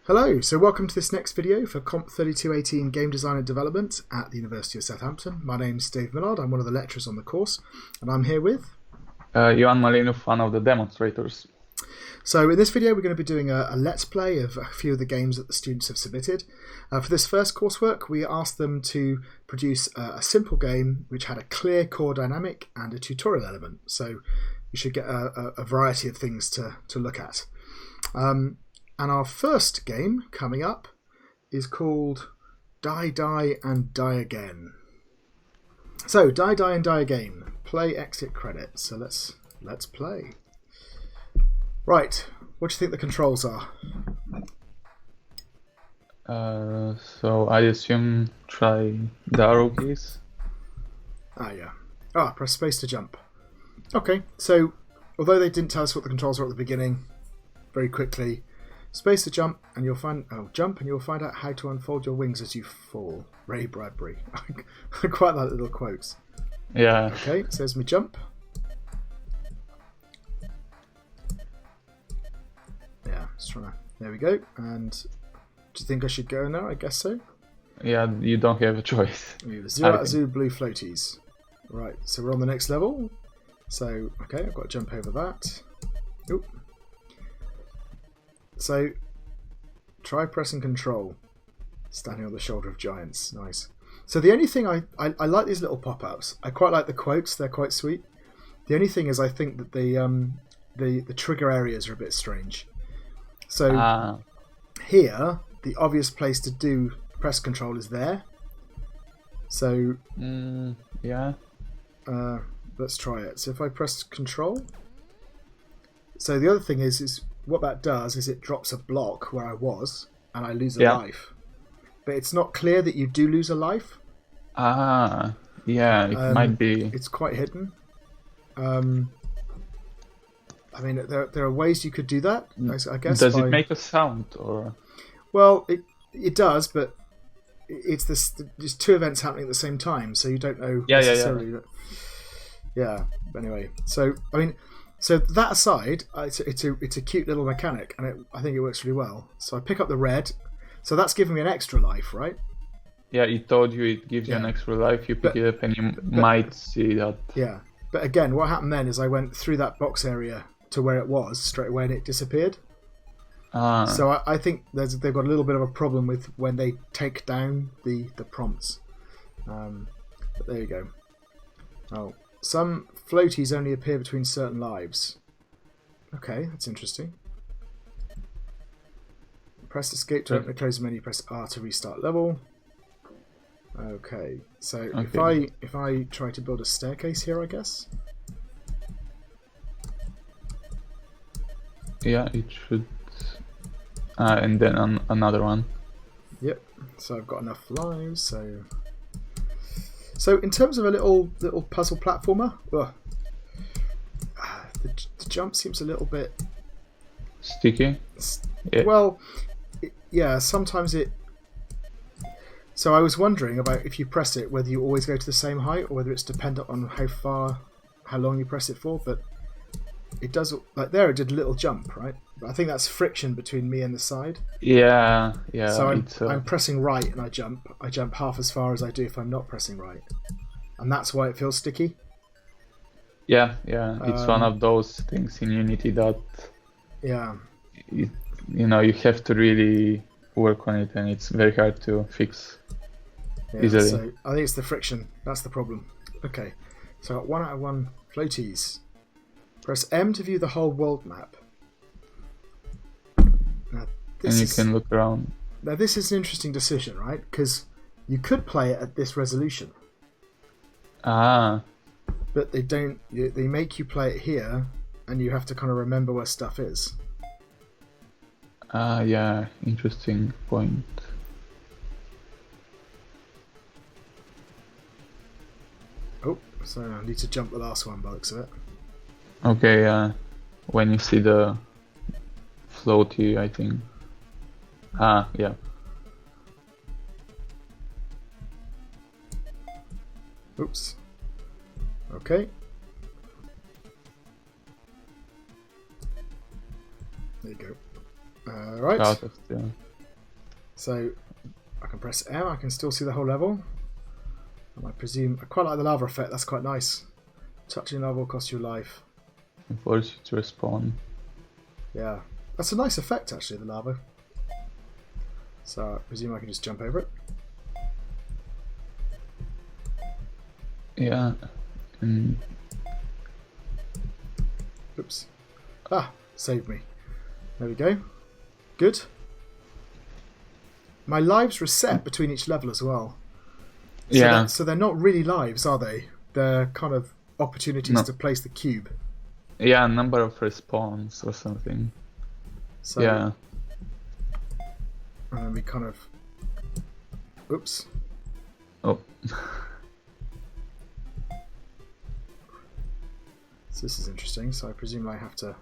Hello, so welcome to this next video for COMP3218 Game Design and Development at the University of Southampton. My name's Dave Millard, I'm one of the lecturers on the course, and I'm here with... Ioan Malinov, one of the demonstrators. So in this video we're going to be doing a let's play of a few of the games that the students have submitted. For this first coursework we asked them to produce a simple game which had a clear core dynamic and a tutorial element, so you should get a variety of things to look at. And our first game coming up is called Die, Die and Die Again. So, Die, Die and Die Again. Play, exit, credit. So let's play. Right, what do you think the controls are? So I assume try the arrow keys. Press space to jump. Okay, so although they didn't tell us what the controls were at the beginning, very quickly, space to jump, and you'll find out how to unfold your wings as you fall. Ray Bradbury. I quite like little quotes. Yeah. Okay, so there's me jump. Yeah, just trying to. There we go. And do you think I should go now? I guess so. Yeah, you don't have a choice. Zero out of zoo blue floaties. Right, so we're on the next level. So okay, I've got to jump over that. Oop. So, try pressing control. Standing on the shoulder of giants. Nice. So the only thing I like these little pop-ups. I quite like the quotes. They're quite sweet. The only thing is I think that the trigger areas are a bit strange. So here, the obvious place to do press control is there. So yeah. Let's try it. So if I press control. So the other thing is what that does is it drops a block where I was, and I lose a life. But it's not clear that you do lose a life. Yeah, it might be. It's quite hidden. I mean, there are ways you could do that, I guess. Does it make a sound, or? Well, it does, but it's there's two events happening at the same time, so you don't know necessarily. Yeah. Anyway, so I mean. So that aside, it's a cute little mechanic, and I think it works really well. So I pick up the red, so that's giving me an extra life, right? Yeah, it told you it gives you an extra life. You pick it up, and you might see that. Yeah, but again, what happened then is I went through that box area to where it was straight away, and it disappeared. So I think they've got a little bit of a problem with when they take down the prompts. But there you go. Oh. Some floaties only appear between certain lives. Okay, that's interesting. Press escape to open and close the menu, press R to restart level. Okay, so if I try to build a staircase here, I guess? Yeah, it should. And then another one. Yep, so I've got enough lives, So in terms of a little puzzle platformer, the jump seems a little bit sticky. Well, sometimes it. So I was wondering about if you press it, whether you always go to the same height or whether it's dependent on how long you press it for. But it does, like there, it did a little jump, right? But I think that's friction between me and the side. Yeah. So I'm pressing right and I jump half as far as I do if I'm not pressing right, and that's why it feels sticky. Yeah. It's one of those things in Unity that you have to really work on it, and it's very hard to fix easily. So I think it's the friction. That's the problem. Okay, so 1 out of 1 floaties. Press M to view the whole world map. And you can look around. Now this is an interesting decision, right? Because you could play it at this resolution. But they don't. They make you play it here, and you have to kind of remember where stuff is. Yeah, interesting point. Oh, so I need to jump the last one by the looks of it. Okay, when you see the floaty, I think. Yeah. Oops. Okay. There you go. Right. Out of the So I can press M, I can still see the whole level. And I presume, I quite like the lava effect, that's quite nice. Touching lava will cost you life. And force you to respawn. Yeah, that's a nice effect actually, the lava. So I presume I can just jump over it. Yeah. Oops. Ah, saved me. There we go. Good. My lives reset between each level as well. So Yeah. so they're not really lives, are they? They're kind of opportunities to place the cube. Yeah, number of respawns or something. So, yeah. And then we kind of... Oops. Oh. So this is interesting, so I presume I have to...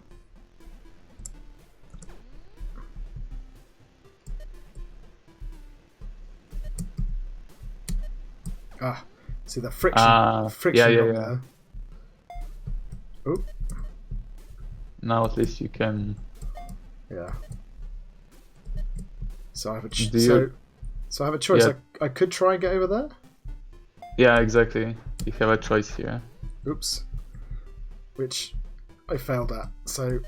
Ah, see the friction, friction yeah. there. Oh. Now at least you can... Yeah. So I have a so I have a choice. Yeah. I could try and get over there. Yeah, exactly. You have a choice here. Oops. Which I failed at. So,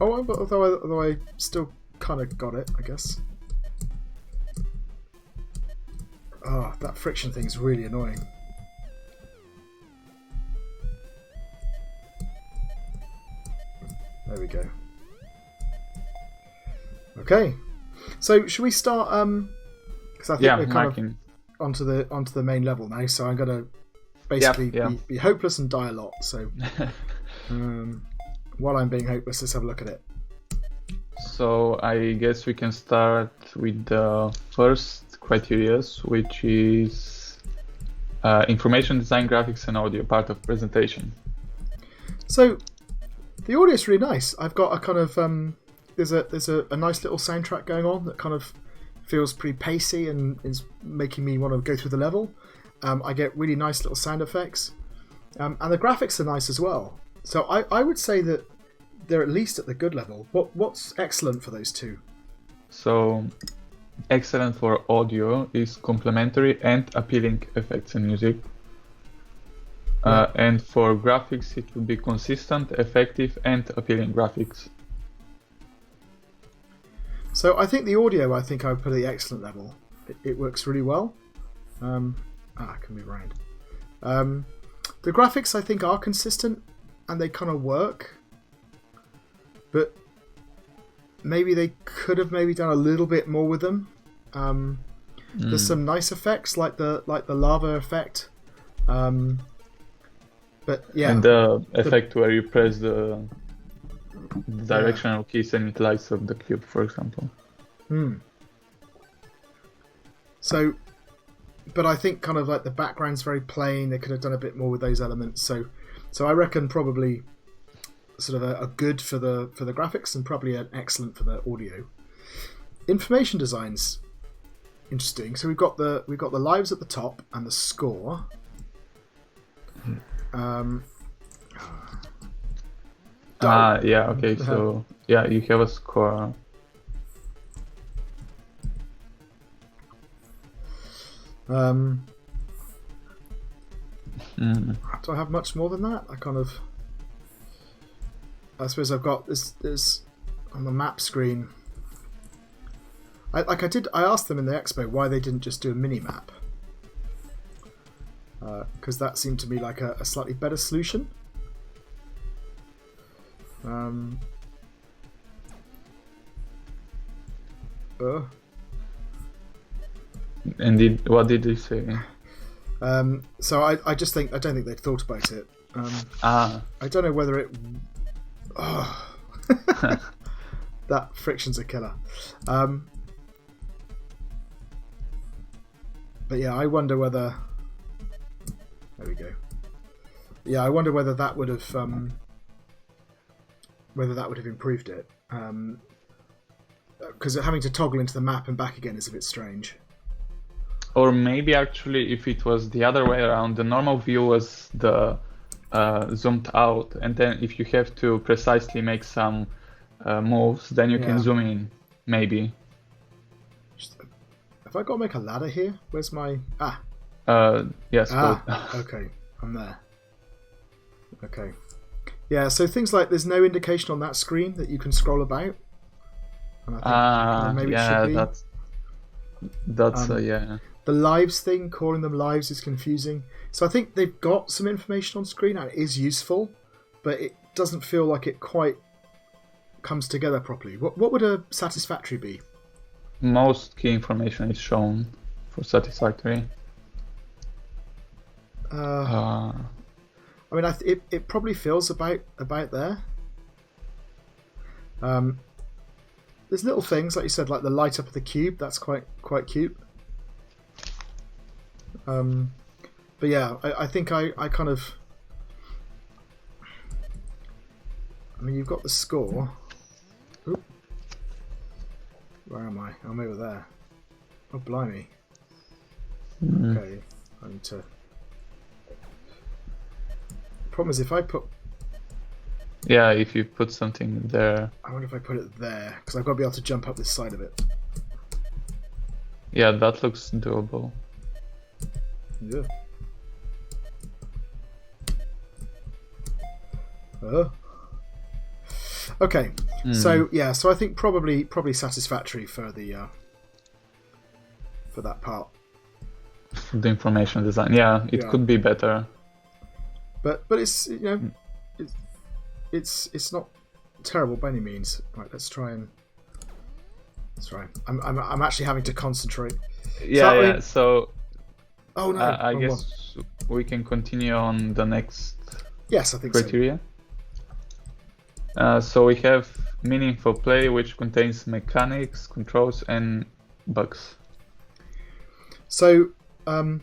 although I still kind of got it, I guess. Oh, that friction thing is really annoying. There we go. Okay, so should we start? Because I think we're kind of onto the main level now. So I'm gonna basically be hopeless and die a lot. So while I'm being hopeless, let's have a look at it. So I guess we can start with the first criteria, which is information design, graphics, and audio, part of presentation. So the audio is really nice. I've got a kind of there's a nice little soundtrack going on that kind of feels pretty pacey and is making me want to go through the level. I get really nice little sound effects, and the graphics are nice as well. So I would say that they're at least at the good level. What's excellent for those two? So excellent for audio is complementary and appealing effects and music. And for graphics, it would be consistent, effective, and appealing graphics. So I think the audio, I would put at the excellent level. It works really well. I can move around. The graphics, I think, are consistent and they kind of work. But maybe they could have done a little bit more with them. There's some nice effects like the lava effect. But yeah, and the effect where you press the directional keys and it lights up the cube, for example. So, but I think kind of like the background's very plain. They could have done a bit more with those elements. So I reckon probably sort of a good for the graphics and probably an excellent for the audio. Information design's interesting. So we've got the lives at the top and the score. Okay, so yeah, you have a score. Do I have much more than that? I suppose I've got this on the map screen. I asked them in the expo why they didn't just do a mini map. Because that seemed to me like a slightly better solution. And what did they say? So I don't think they'd thought about it. I don't know whether it. Oh. That friction's a killer. But yeah, I wonder whether. There we go. Yeah, I wonder whether that would have improved it. Because having to toggle into the map and back again is a bit strange. Or maybe actually, if it was the other way around, the normal view was the zoomed out, and then if you have to precisely make some moves, then you can zoom in, maybe. Have I got to make a ladder here? Where's my... Yes. Okay. I'm there. Okay. Yeah, so things like there's no indication on that screen that you can scroll about. And I think maybe it should be. That's yeah. The lives thing, calling them lives, is confusing. So I think they've got some information on screen and it is useful, but it doesn't feel like it quite comes together properly. What would a satisfactory be? Most key information is shown for satisfactory. I mean, it probably feels about there. There's little things like you said, like the light up of the cube. That's quite cute. But yeah, I think I kind of. I mean, you've got the score. Oop. Where am I? I'm over there. Oh, blimey. Okay, I need to. Problem is, if I put... Yeah, if you put something there... I wonder if I put it there, because I've got to be able to jump up this side of it. Yeah, that looks doable. Yeah. Okay, so yeah, so I think probably satisfactory for the for that part. The information design, yeah, it could be better. But it's it's not terrible by any means. Right, let's try. I'm actually having to concentrate. Yeah, So. Oh no! I guess we can continue on the next. Yes, I think criteria. So we have meaningful play, which contains mechanics, controls, and bugs. So the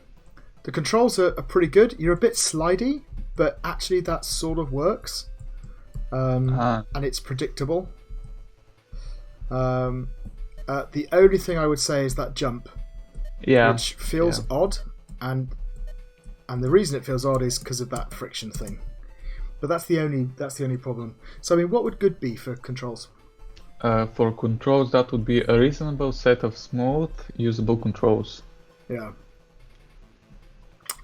controls are pretty good. You're a bit slidey, but actually that sort of works, and it's predictable. The only thing I would say is that jump, which feels odd, and the reason it feels odd is because of that friction thing. But that's the only problem. So I mean, what would good be for controls? For controls, that would be a reasonable set of smooth, usable controls. Yeah.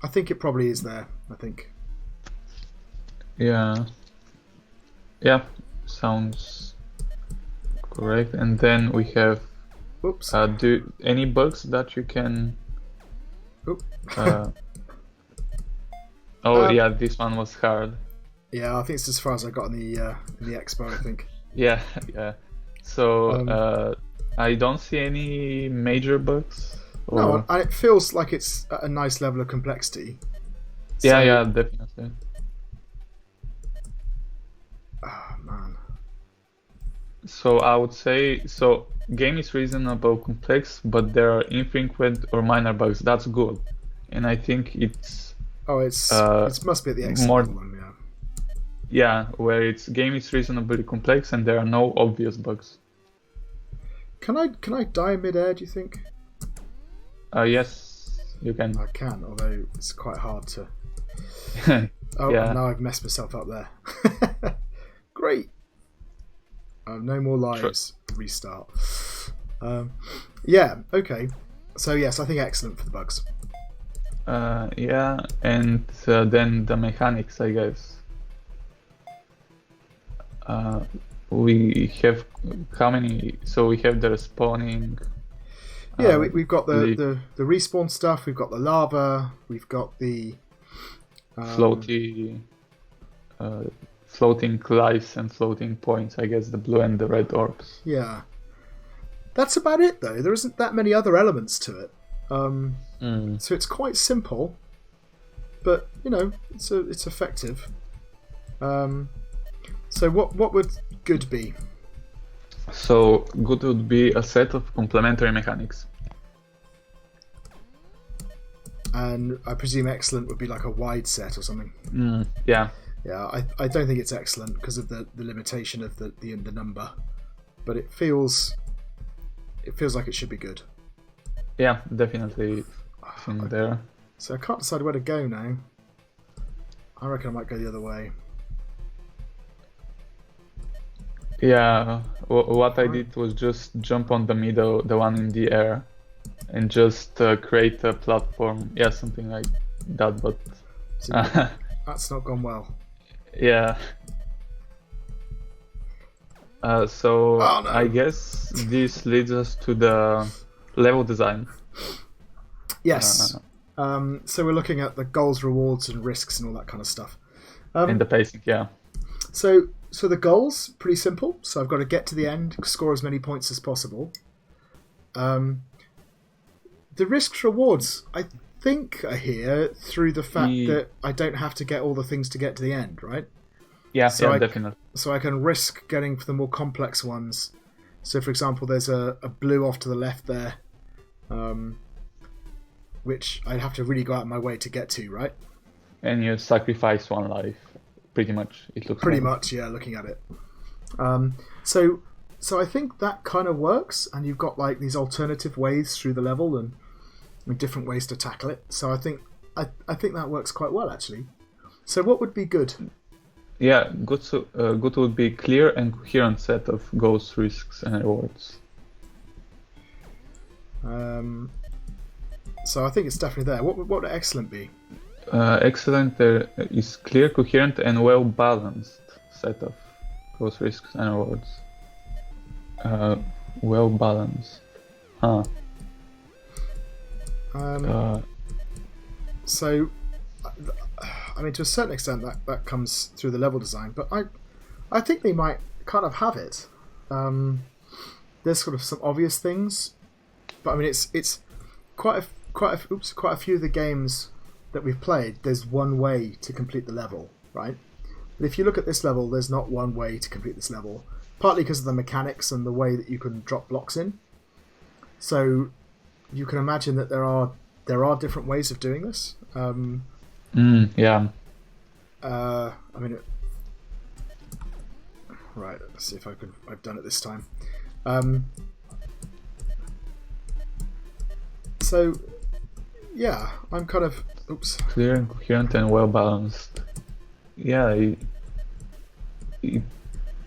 I think it probably is there. I think. Yeah, sounds correct. And then we have. Oops. Do any bugs that you can? Yeah, this one was hard. Yeah, I think it's as far as I got in the expo. I think. Yeah. So I don't see any major bugs. No, and it feels like it's at a nice level of complexity. Yeah, definitely. Oh man. So I would say game is reasonable complex, but there are infrequent or minor bugs. That's good, and I think it's. Oh, it must be at the excellent one, yeah. Yeah, where game is reasonably complex and there are no obvious bugs. Can I die mid-air? Do you think? Yes, you can. I can, although it's quite hard to. Yeah. Now I've messed myself up there. Great. No more lives. Restart. Yeah. Okay. So yes, I think excellent for the bugs. Yeah, and then the mechanics, I guess. We have how many? So we have the respawning. Yeah, we've got the respawn stuff. We've got the lava. We've got the floating lives and floating points. I guess the blue and the red orbs. Yeah, that's about it though. There isn't that many other elements to it. So it's quite simple, but it's effective. So what would good be? So good would be a set of complementary mechanics. And I presume excellent would be like a wide set or something. Yeah. Yeah, I don't think it's excellent because of the limitation of the number, but it feels like it should be good. Yeah, definitely in there. So I can't decide where to go now. I reckon I might go the other way. Yeah, what I did was just jump on the middle, the one in the air. and just create a platform. Yeah, something like that. But So that's not gone well. yeah. So Oh, no. I guess this leads us to the level design. Yes. So we're looking at the goals, rewards, and risks, and all that kind of stuff. And the pacing, yeah. So the goals, pretty simple. So I've got to get to the end, score as many points as possible. The risks, rewards, I think are here through the fact that I don't have to get all the things to get to the end, right? Yeah, So definitely. So I can risk getting for the more complex ones. So, for example, there's a blue off to the left there, which I'd have to really go out of my way to get to, right? And you sacrifice one life, pretty much. It looks pretty like. much, yeah. Looking at it, so I think that kind of works, and you've got like these alternative ways through the level and different ways to tackle it. So I think that works quite well, actually. So what would be good? Yeah, good. Good would be clear and coherent set of goals, risks, and rewards. So I think it's definitely there. What would excellent be? Excellent is clear, coherent, and well balanced set of goals, risks, and rewards. Well balanced. Huh. So, I mean, to a certain extent, that comes through the level design, but I think they might kind of have it. There's sort of some obvious things, but I mean, it's quite a few of the games that we've played. There's one way to complete the level, right? But if you look at this level, there's not one way to complete this level, partly because of the mechanics and the way that you can drop blocks in. So you can imagine that there are different ways of doing this. Yeah. I mean, right. Let's see if I've done it this time. So, yeah, I'm kind of. Oops. Clear and coherent and well balanced. Yeah,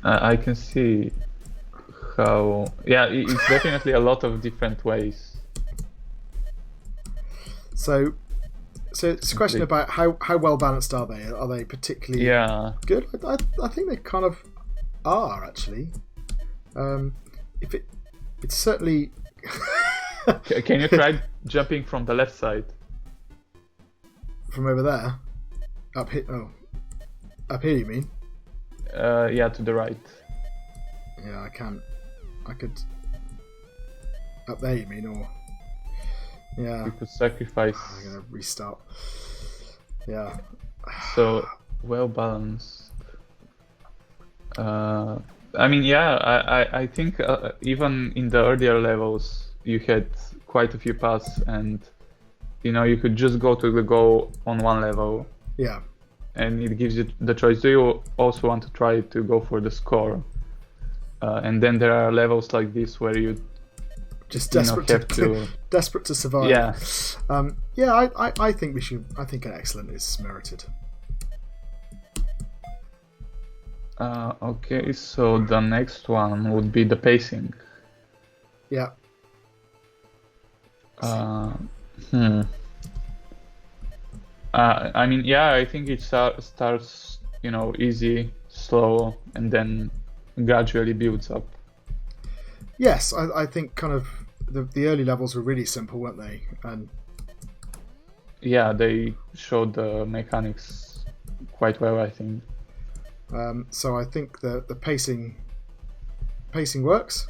I can see how. Yeah, it's definitely a lot of different ways. So it's a question about how well balanced are they? Are they particularly good? I think they kind of are, actually. It's certainly. Can you try jumping from the left side? From over there? Up here? Oh. Up here, you mean? Yeah, to the right. Yeah, I can't. I could. Up there, you mean? Or. Yeah. You could sacrifice. I'm gonna restart. Yeah. So, well balanced. I mean, yeah, I think even in the earlier levels, you had quite a few paths, and you could just go to the goal on one level. Yeah. And it gives you the choice. Do you also want to try to go for the score? And then there are levels like this where you just desperate desperate to survive. Yeah. I think we should. I think an excellent is merited. Okay, so the next one would be the pacing. Yeah. I mean, yeah, I think it starts, easy, slow, and then gradually builds up. Yes, I think kind of the early levels were really simple, weren't they? And yeah, they showed the mechanics quite well, I think. So I think the pacing works.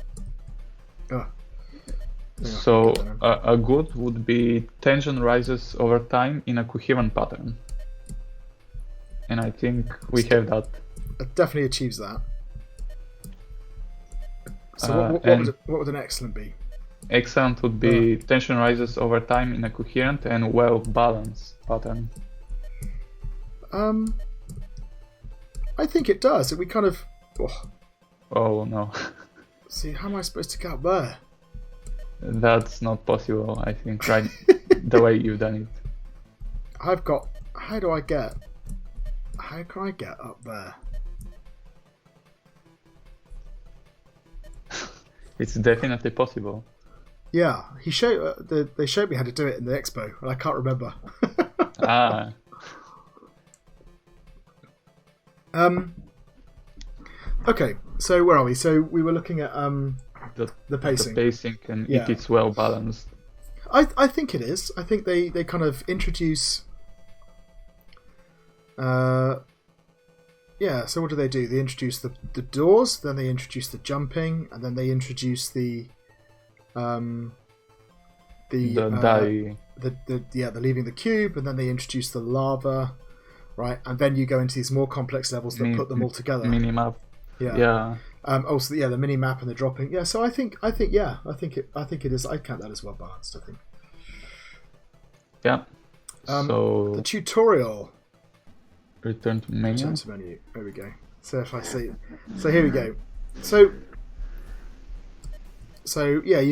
So a good would be tension rises over time in a coherent pattern, and I think we have that. It definitely achieves that. So what would an excellent be? Excellent would be tension rises over time in a coherent and well balanced pattern. I think it does. We kind of. Oh no. See, how am I supposed to get up there? That's not possible, I think, right? The way you've done it. How can I get up there? It's definitely possible. Yeah, they showed me how to do it in the expo, and I can't remember. Okay, so where are we? So we were looking at the pacing. The pacing and if it's well balanced. I think it is. I think they kind of introduce. So what do? They introduce the doors, then they introduce the jumping, and then they introduce the leaving the cube, and then they introduce the lava, right? And then you go into these more complex levels that put them all together. Minimap. Yeah. Also, the mini map and the dropping. Yeah. So I think it is. I count that as well balanced. I think. Yeah. So the tutorial. Return to menu. Return to menu. There we go. So if I see, so here we go. So yeah,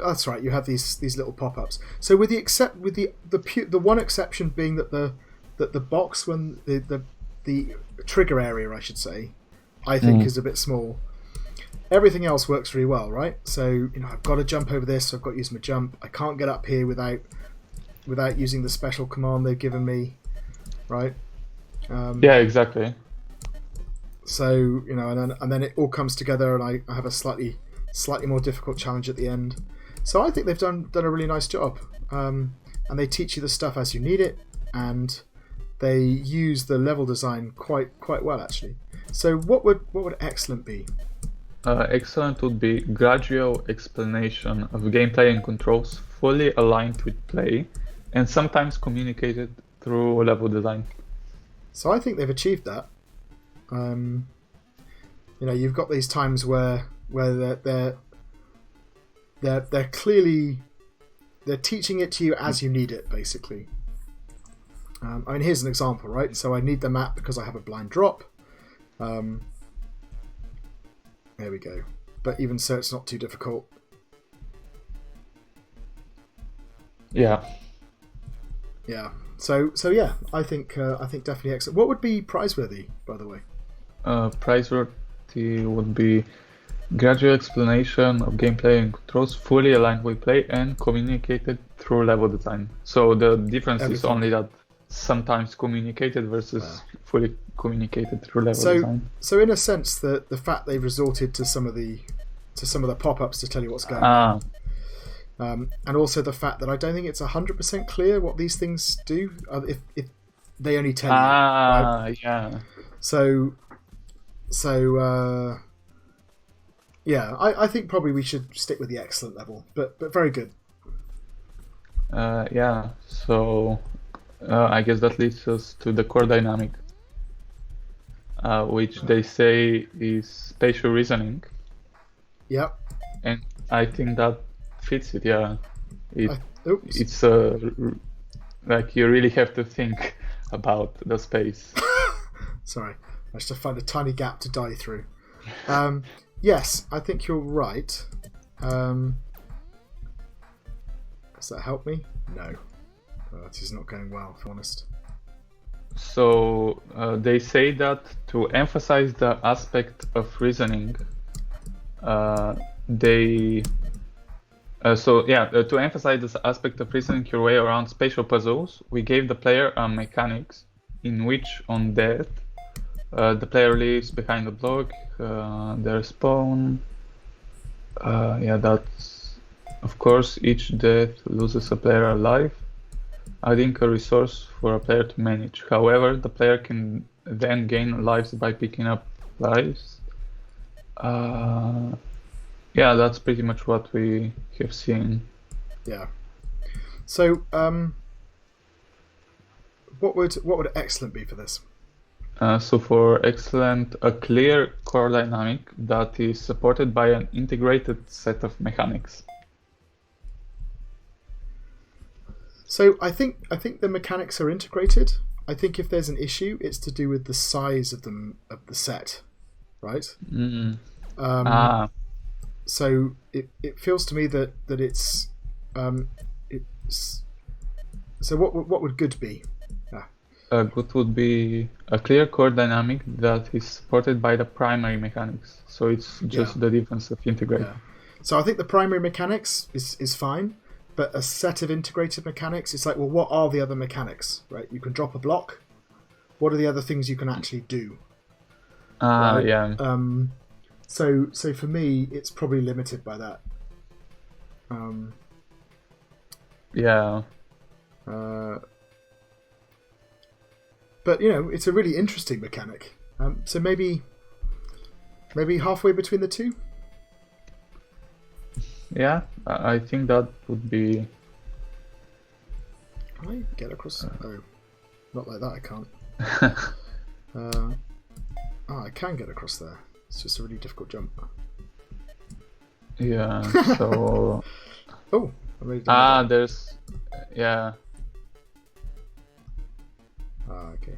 that's right. You have these little pop-ups. So with the one exception being that the box when the trigger area, I should say, I think is a bit small. Everything else works really well, right? So I've got to jump over this. So I've got to use my jump. I can't get up here without using the special command they've given me, right? Yeah, exactly. So and then it all comes together, and I have a slightly more difficult challenge at the end. So I think they've done a really nice job, and they teach you the stuff as you need it, and they use the level design quite well actually. So what would excellent be? Excellent would be gradual explanation of gameplay and controls, fully aligned with play, and sometimes communicated through level design. So I think they've achieved that. You've got these times where they're clearly teaching it to you as you need it, basically. Here's an example, right? So I need the map because I have a blind drop. There we go. But even so, it's not too difficult. Yeah. Yeah. So yeah, I think definitely excellent. What would be prizeworthy, by the way? Prizeworthy would be gradual explanation of gameplay and controls, fully aligned with play, and communicated through level design. So the difference is only that sometimes communicated versus fully communicated through level design. So in a sense, the fact they've resorted to some of the pop-ups to tell you what's going on. And also the fact that I don't think it's 100% clear what these things do if they only tell you. Right? Yeah. So I think probably we should stick with the excellent level, but very good. Yeah. So I guess that leads us to the core dynamic, which they say is spatial reasoning. Yep. And I think that fits it. Yeah. It's like you really have to think about the space. Sorry, I just have to find a tiny gap to die through. Yes, I think you're right. Does that help me? No. This is not going well, if I'm honest. So they say that to emphasize the aspect of reasoning, to emphasize this aspect of reasoning your way around spatial puzzles, we gave the player a mechanics in which on death, the player leaves behind the block, their spawn. That's of course each death loses a player alive, adding a resource for a player to manage. However, the player can then gain lives by picking up lives. That's pretty much what we have seen. Yeah. So, what would excellent be for this? So for excellent, a clear core dynamic that is supported by an integrated set of mechanics. So I think the mechanics are integrated. I think if there's an issue, it's to do with the size of the set, right? So it feels to me that it's so what would good be? Good would be a clear core dynamic that is supported by the primary mechanics. So it's just the difference of integrating. Yeah. So I think the primary mechanics is fine, but a set of integrated mechanics, it's like, well, what are the other mechanics, right? You can drop a block. What are the other things you can actually do? Right? Yeah. So for me, it's probably limited by that. Yeah. But it's a really interesting mechanic. So maybe halfway between the two. Yeah, I think that would be. Can I get across? Oh, not like that. I can't. I can get across there. It's just a really difficult jump. Yeah. So. Oh, I made it. There's. Yeah. Okay.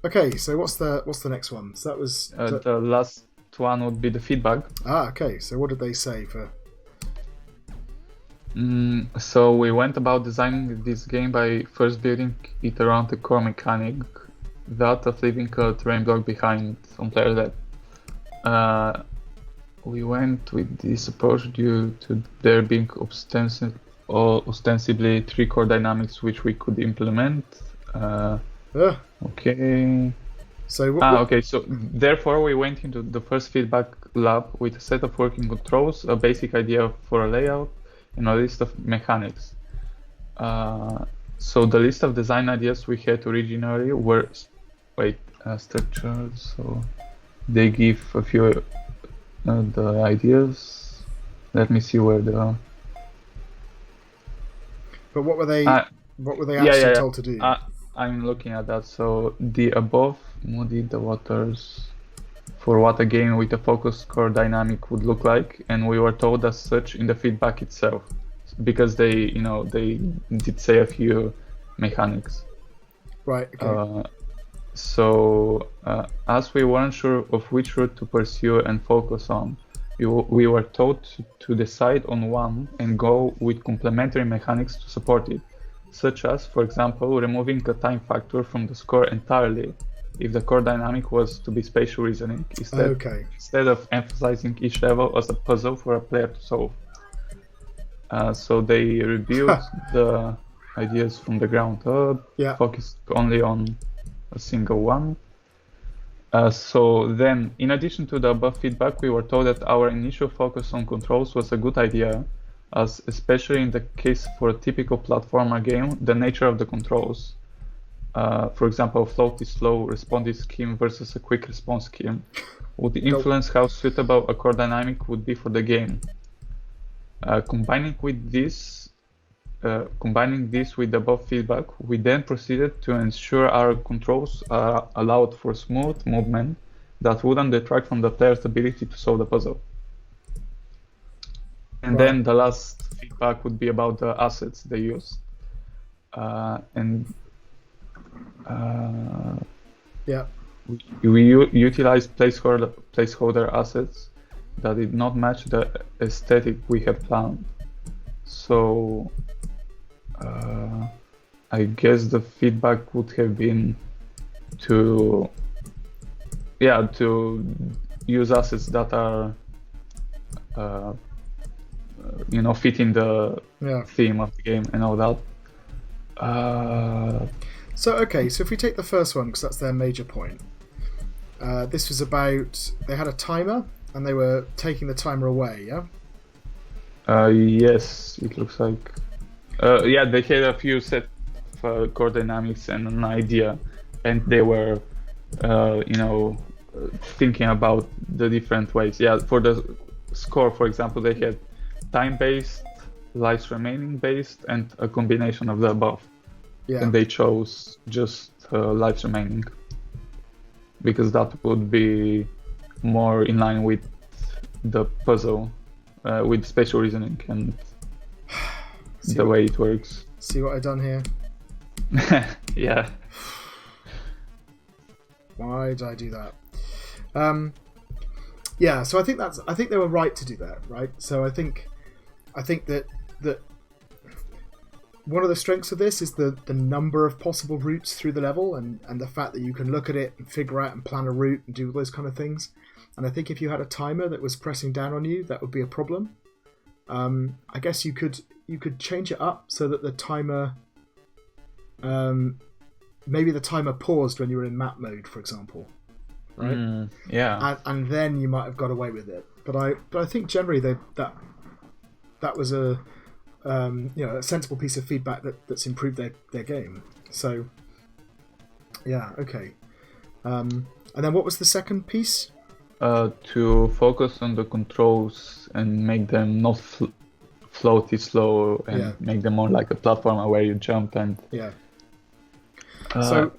Okay. So what's the next one? So that was the last one would be the feedback. Okay. So what did they say for? So we went about designing this game by first building it around the core mechanic, that of leaving a terrain block behind on player left. We went with this approach due to there being ostensibly 3 core dynamics which we could implement. Okay. So okay. So therefore, we went into the first feedback lab with a set of working controls, a basic idea for a layout, and a list of mechanics. So the list of design ideas we had originally were structured. So they give a few the ideas. Let me see where the. But what were they? What were they actually told to do? I'm looking at that. So the above muddied the waters for what a game with a focused core dynamic would look like, and we were told as such in the feedback itself, because they did say a few mechanics. Right. Okay. So as we weren't sure of which route to pursue and focus on, we were told to decide on one and go with complementary mechanics to support it, such as, for example, removing the time factor from the score entirely if the core dynamic was to be spatial reasoning, instead of emphasizing each level as a puzzle for a player to solve. So they rebuilt the ideas from the ground up, focused only on a single one. So then, in addition to the above feedback, we were told that our initial focus on controls was a good idea, as especially in the case for a typical platformer game, the nature of the controls, for example, a float is slow responsive scheme versus a quick response scheme, would influence how suitable a core dynamic would be for the game. Combining this with the above feedback, we then proceeded to ensure our controls allowed for smooth movement that wouldn't detract from the player's ability to solve the puzzle. And then the last feedback would be about the assets they used. We utilized placeholder assets that did not match the aesthetic we had planned. So I guess the feedback would have been to use assets that are fit in the theme of the game and all that. So if we take the first one, because that's their major point, this was about, they had a timer and they were taking the timer away, yes, it looks like. They had a few set of core dynamics and an idea, and they were thinking about the different ways. For the score, for example, they had time-based, lives remaining based, and a combination of the above. And they chose just lives remaining because that would be more in line with the puzzle, with spatial reasoning and the way it works. See what I've done here? Yeah. Why did I do that? So I think they were right to do that, right? So I think that one of the strengths of this is the number of possible routes through the level, and the fact that you can look at it and figure out and plan a route and do all those kind of things. and I think if you had a timer that was pressing down on you, that would be a problem. I guess you could change it up so that the timer, maybe the timer paused when you were in map mode, for example, right? Yeah. And then you might have got away with it. But I think generally that was a a sensible piece of feedback that's improved their game. So yeah, okay. And then what was the second piece? To focus on the controls and make them not floaty slow and make them more like a platformer where you jump and so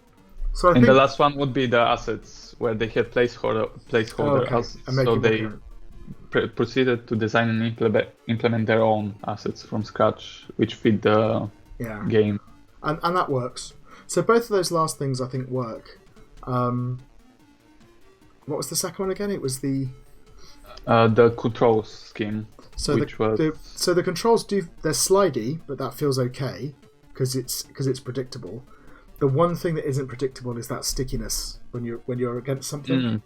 I think the last one would be the assets where they had placeholder so they proceeded to design and implement their own assets from scratch which fit the game, and that works. So both of those last things I think work. What was the second one again? It was the controls scheme. So the controls they're slidey, but that feels okay because it's predictable. The one thing that isn't predictable is that stickiness when you're against something.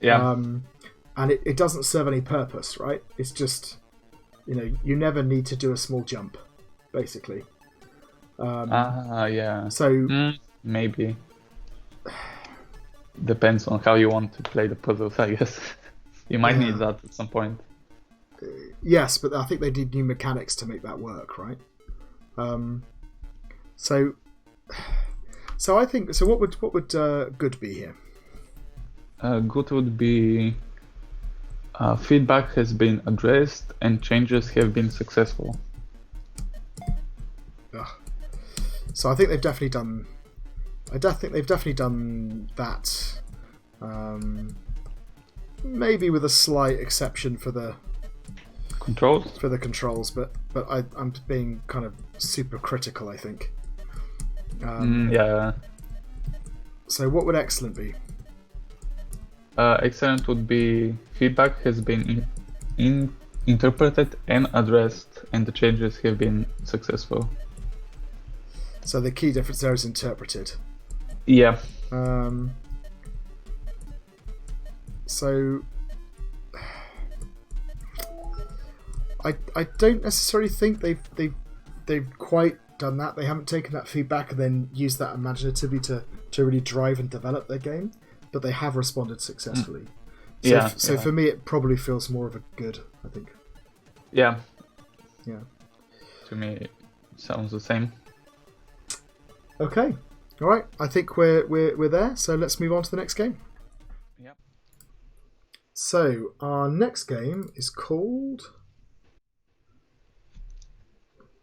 And it doesn't serve any purpose, right? It's just you never need to do a small jump, basically. So maybe. Depends on how you want to play the puzzles, I guess. You might need that at some point. Yes, but I think they did new mechanics to make that work, right? So I think so. What would good be here? Good would be feedback has been addressed and changes have been successful. So I think they've definitely done. They've definitely done that. Maybe with a slight exception for the controls, but I'm being kind of super critical, I think. So what would excellent be? Excellent would be feedback has been interpreted and addressed, and the changes have been successful. So the key difference there is interpreted. Yeah. So I don't necessarily think they've quite done that. They haven't taken that feedback and then used that imaginatively to really drive and develop their game, but they have responded successfully. So for me, it probably feels more of a good, I think. Yeah. Yeah. To me, it sounds the same. Okay. All right. I think we're there. So let's move on to the next game. Yep. So our next game is called.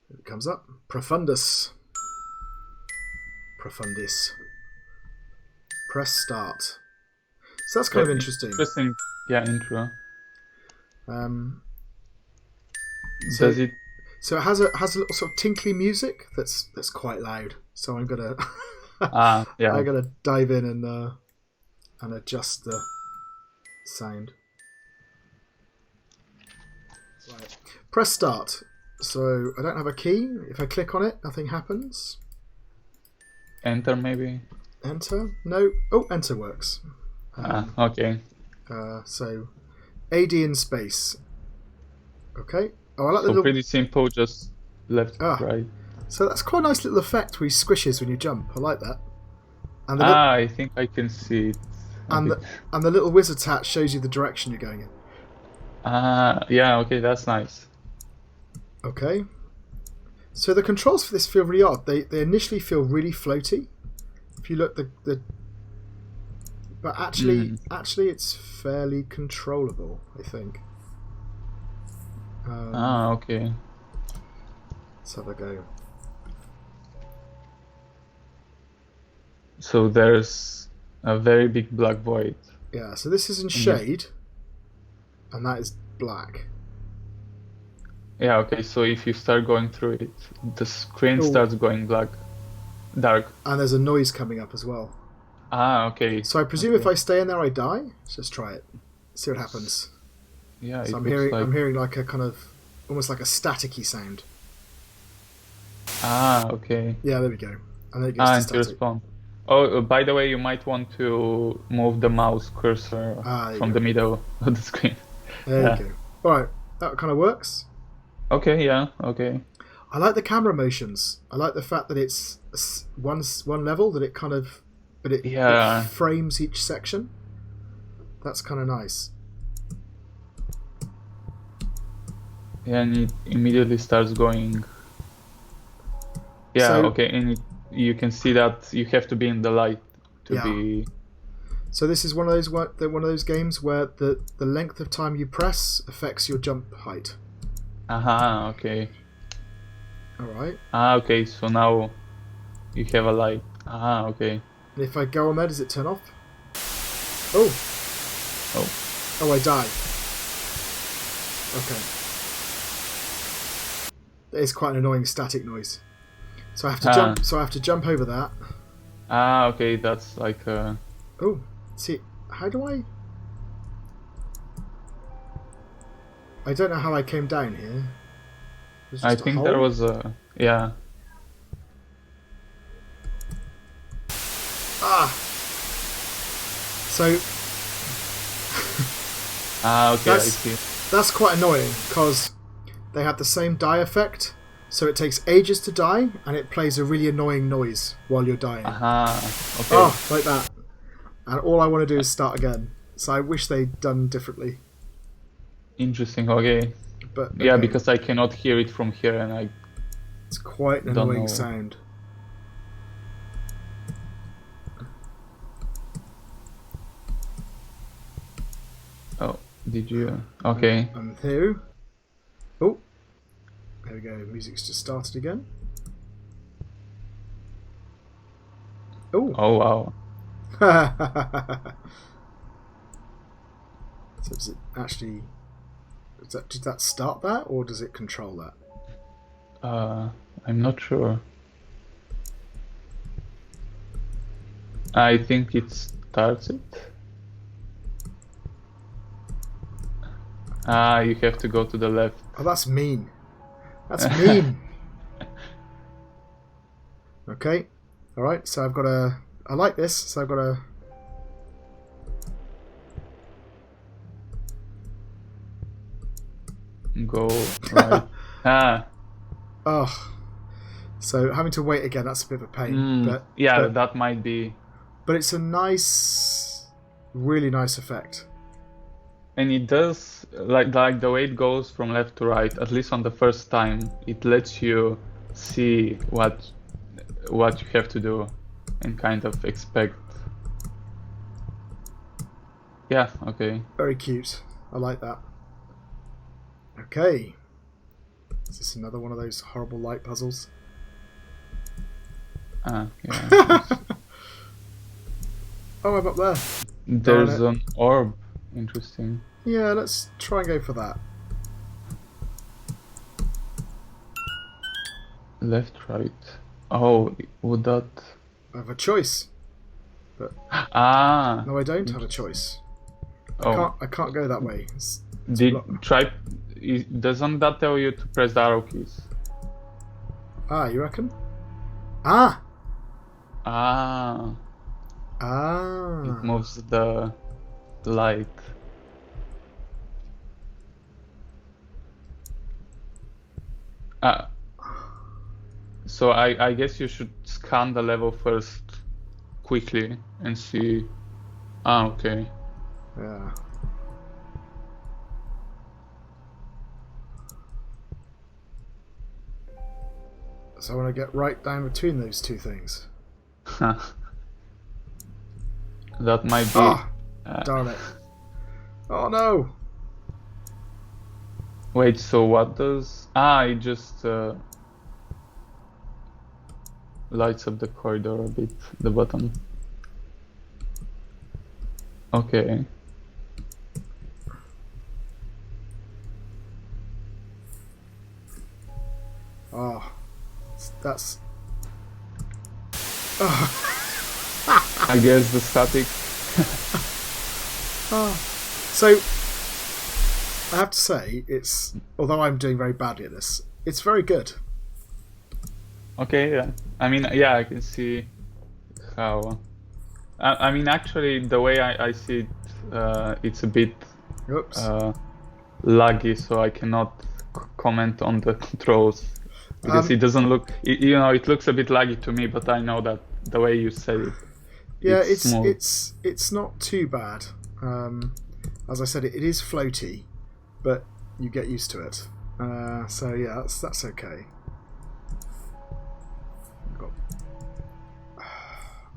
It comes up. Profundis. Press start. So that's kind of interesting. Interesting. Yeah, intro. So, Does it? So it has a little sort of tinkly music that's quite loud. So I'm gonna I'm gonna dive in and adjust the sound. Right. Press start. So I don't have a key. If I click on it, nothing happens. Enter maybe. Enter? No. Oh, enter works. Okay. So AD in space. Okay. Oh, I like the So little... pretty simple, just left, right. So that's quite a nice little effect where he squishes when you jump. I like that. And I think I can see it. And the little wizard's hat shows you the direction you're going in. Yeah, okay, that's nice. Okay. So the controls for this feel really odd. They initially feel really floaty. If you look but actually it's fairly controllable, I think. Okay. Let's have a go. So there's a very big black void. Yeah, so this is in shade, and that is black. Yeah, okay, so if you start going through it, the screen starts going dark. And there's a noise coming up as well. Okay. So I presume if I stay in there, I die? Let's just try it. See what happens. Yeah, so I'm hearing like a kind of, almost like a staticky sound. Okay. Yeah, there we go. And then it goes to static. Respawn. Oh, by the way, you might want to move the mouse cursor from the middle of the screen. There you go. Alright, that kind of works. Okay, yeah, okay. I like the camera motions. I like the fact that it's one level, that it kind of... But it frames each section. That's kind of nice. Yeah, and it immediately starts going... Yeah, So, okay, and you can see that you have to be in the light to be... So this is one of those games where the length of time you press affects your jump height. Aha, okay. Alright. Okay, so now you have a light. Okay. And if I go on there, does it turn off? Oh! Oh, I die. Okay. That is quite an annoying static noise. So I have to jump. So I have to jump over that. Okay, that's like Oh, see, how do I? I don't know how I came down here. I think there was a So. Okay, I see. That's quite annoying because they have the same die effect. So it takes ages to die, and it plays a really annoying noise while you're dying. Okay. Oh, like that. And all I want to do is start again. So I wish they'd done differently. Interesting, okay. But yeah, because I cannot hear it from here, and it's quite an annoying sound. Oh, did you? Okay. I'm through. Oh. There we go, music's just started again. Oh! Oh, wow. So does it actually... Did that start that, or does it control that? I'm not sure. I think it starts it. You have to go to the left. Oh, that's mean. That's mean. Okay. Alright, so I've got a... I like this, so I've got a... Go right. Oh. So having to wait again, that's a bit of a pain. But that might be... But it's a nice... Really nice effect. And it does, like the way it goes from left to right, at least on the first time, it lets you see what you have to do and kind of expect. Yeah, okay. Very cute. I like that. Okay. Is this another one of those horrible light puzzles? Yeah. Oh, I'm up there. There's an orb. Interesting. Yeah, let's try and go for that. Left, right. Oh, would that... I have a choice. But no, I don't have a choice. I can't go that way. Doesn't that tell you to press the arrow keys? You reckon? It moves the light. So I guess you should scan the level first quickly and see. Okay. Yeah. So I want to get right down between those two things. That might be... darn it. Oh no! Wait, so what does... it just lights up the corridor a bit, the button. Okay. That's... I guess the static... So, I have to say, it's... Although I'm doing very badly at this, it's very good. Okay, yeah. I mean, yeah, I can see How? I mean, actually, the way I see it, it's a bit Oops. laggy, so I cannot comment on the controls because it doesn't look. It looks a bit laggy to me, but I know that the way you said it, Yeah, it's smooth. it's not too bad. As I said, it is floaty, but you get used to it. So yeah, that's okay.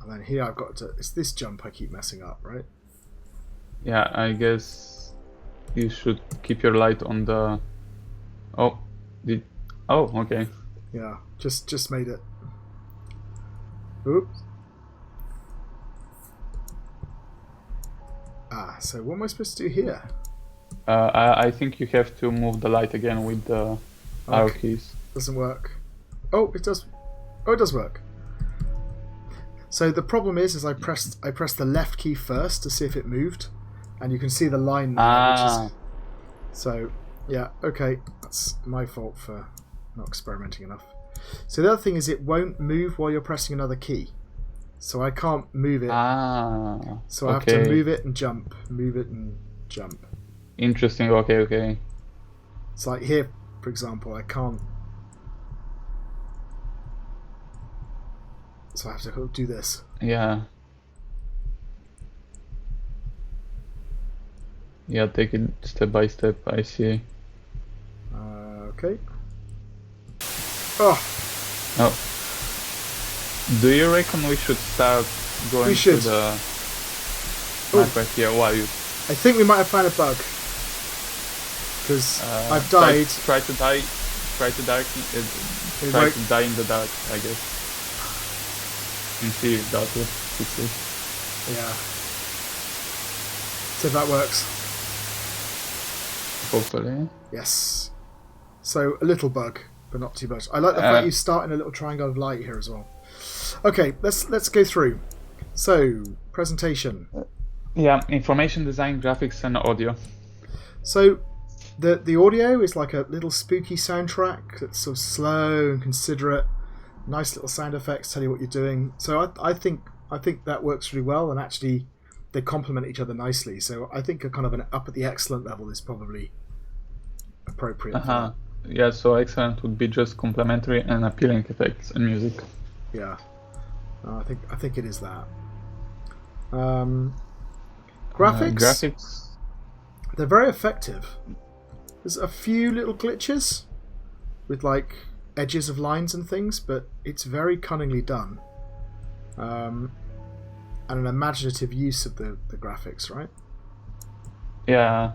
And then here I've got to. It's this jump I keep messing up, right? Yeah, I guess you should keep your light on the. Oh, okay. Yeah, just made it. Oops. So what am I supposed to do here? I think you have to move the light again with the arrow keys. Doesn't work. Oh, it does. Oh, it does work. So the problem is I pressed the left key first to see if it moved, and you can see the line there, which is. So yeah, okay, that's my fault for not experimenting enough. So the other thing is it won't move while you're pressing another key, so I can't move it. So I have to move it and jump, move it and jump. Interesting. Okay. It's like here, for example, I can't. So I have to do this. Yeah. Yeah, take it step by step, I see. Okay. Oh! Do you reckon we should start going to the map right here? Why you? I think we might have found a bug. Because I've died. Try to die in the dark, I guess. And see if that will fix it. Yeah. See if that works. Hopefully. Yes. So a little bug, but not too much. I like the fact you start in a little triangle of light here as well. Okay, let's go through. So presentation. Yeah, information design, graphics, and audio. So the audio is like a little spooky soundtrack that's sort of slow and considerate. Nice little sound effects tell you what you're doing. So I think that works really well, and actually they complement each other nicely. So I think a kind of an up at the excellent level is probably appropriate. For that. Yeah, so excellent would be just complementary and appealing effects and music. Yeah, I think it is that. Graphics. They're very effective. There's a few little glitches with like edges of lines and things, but it's very cunningly done, and an imaginative use of the graphics, right? Yeah.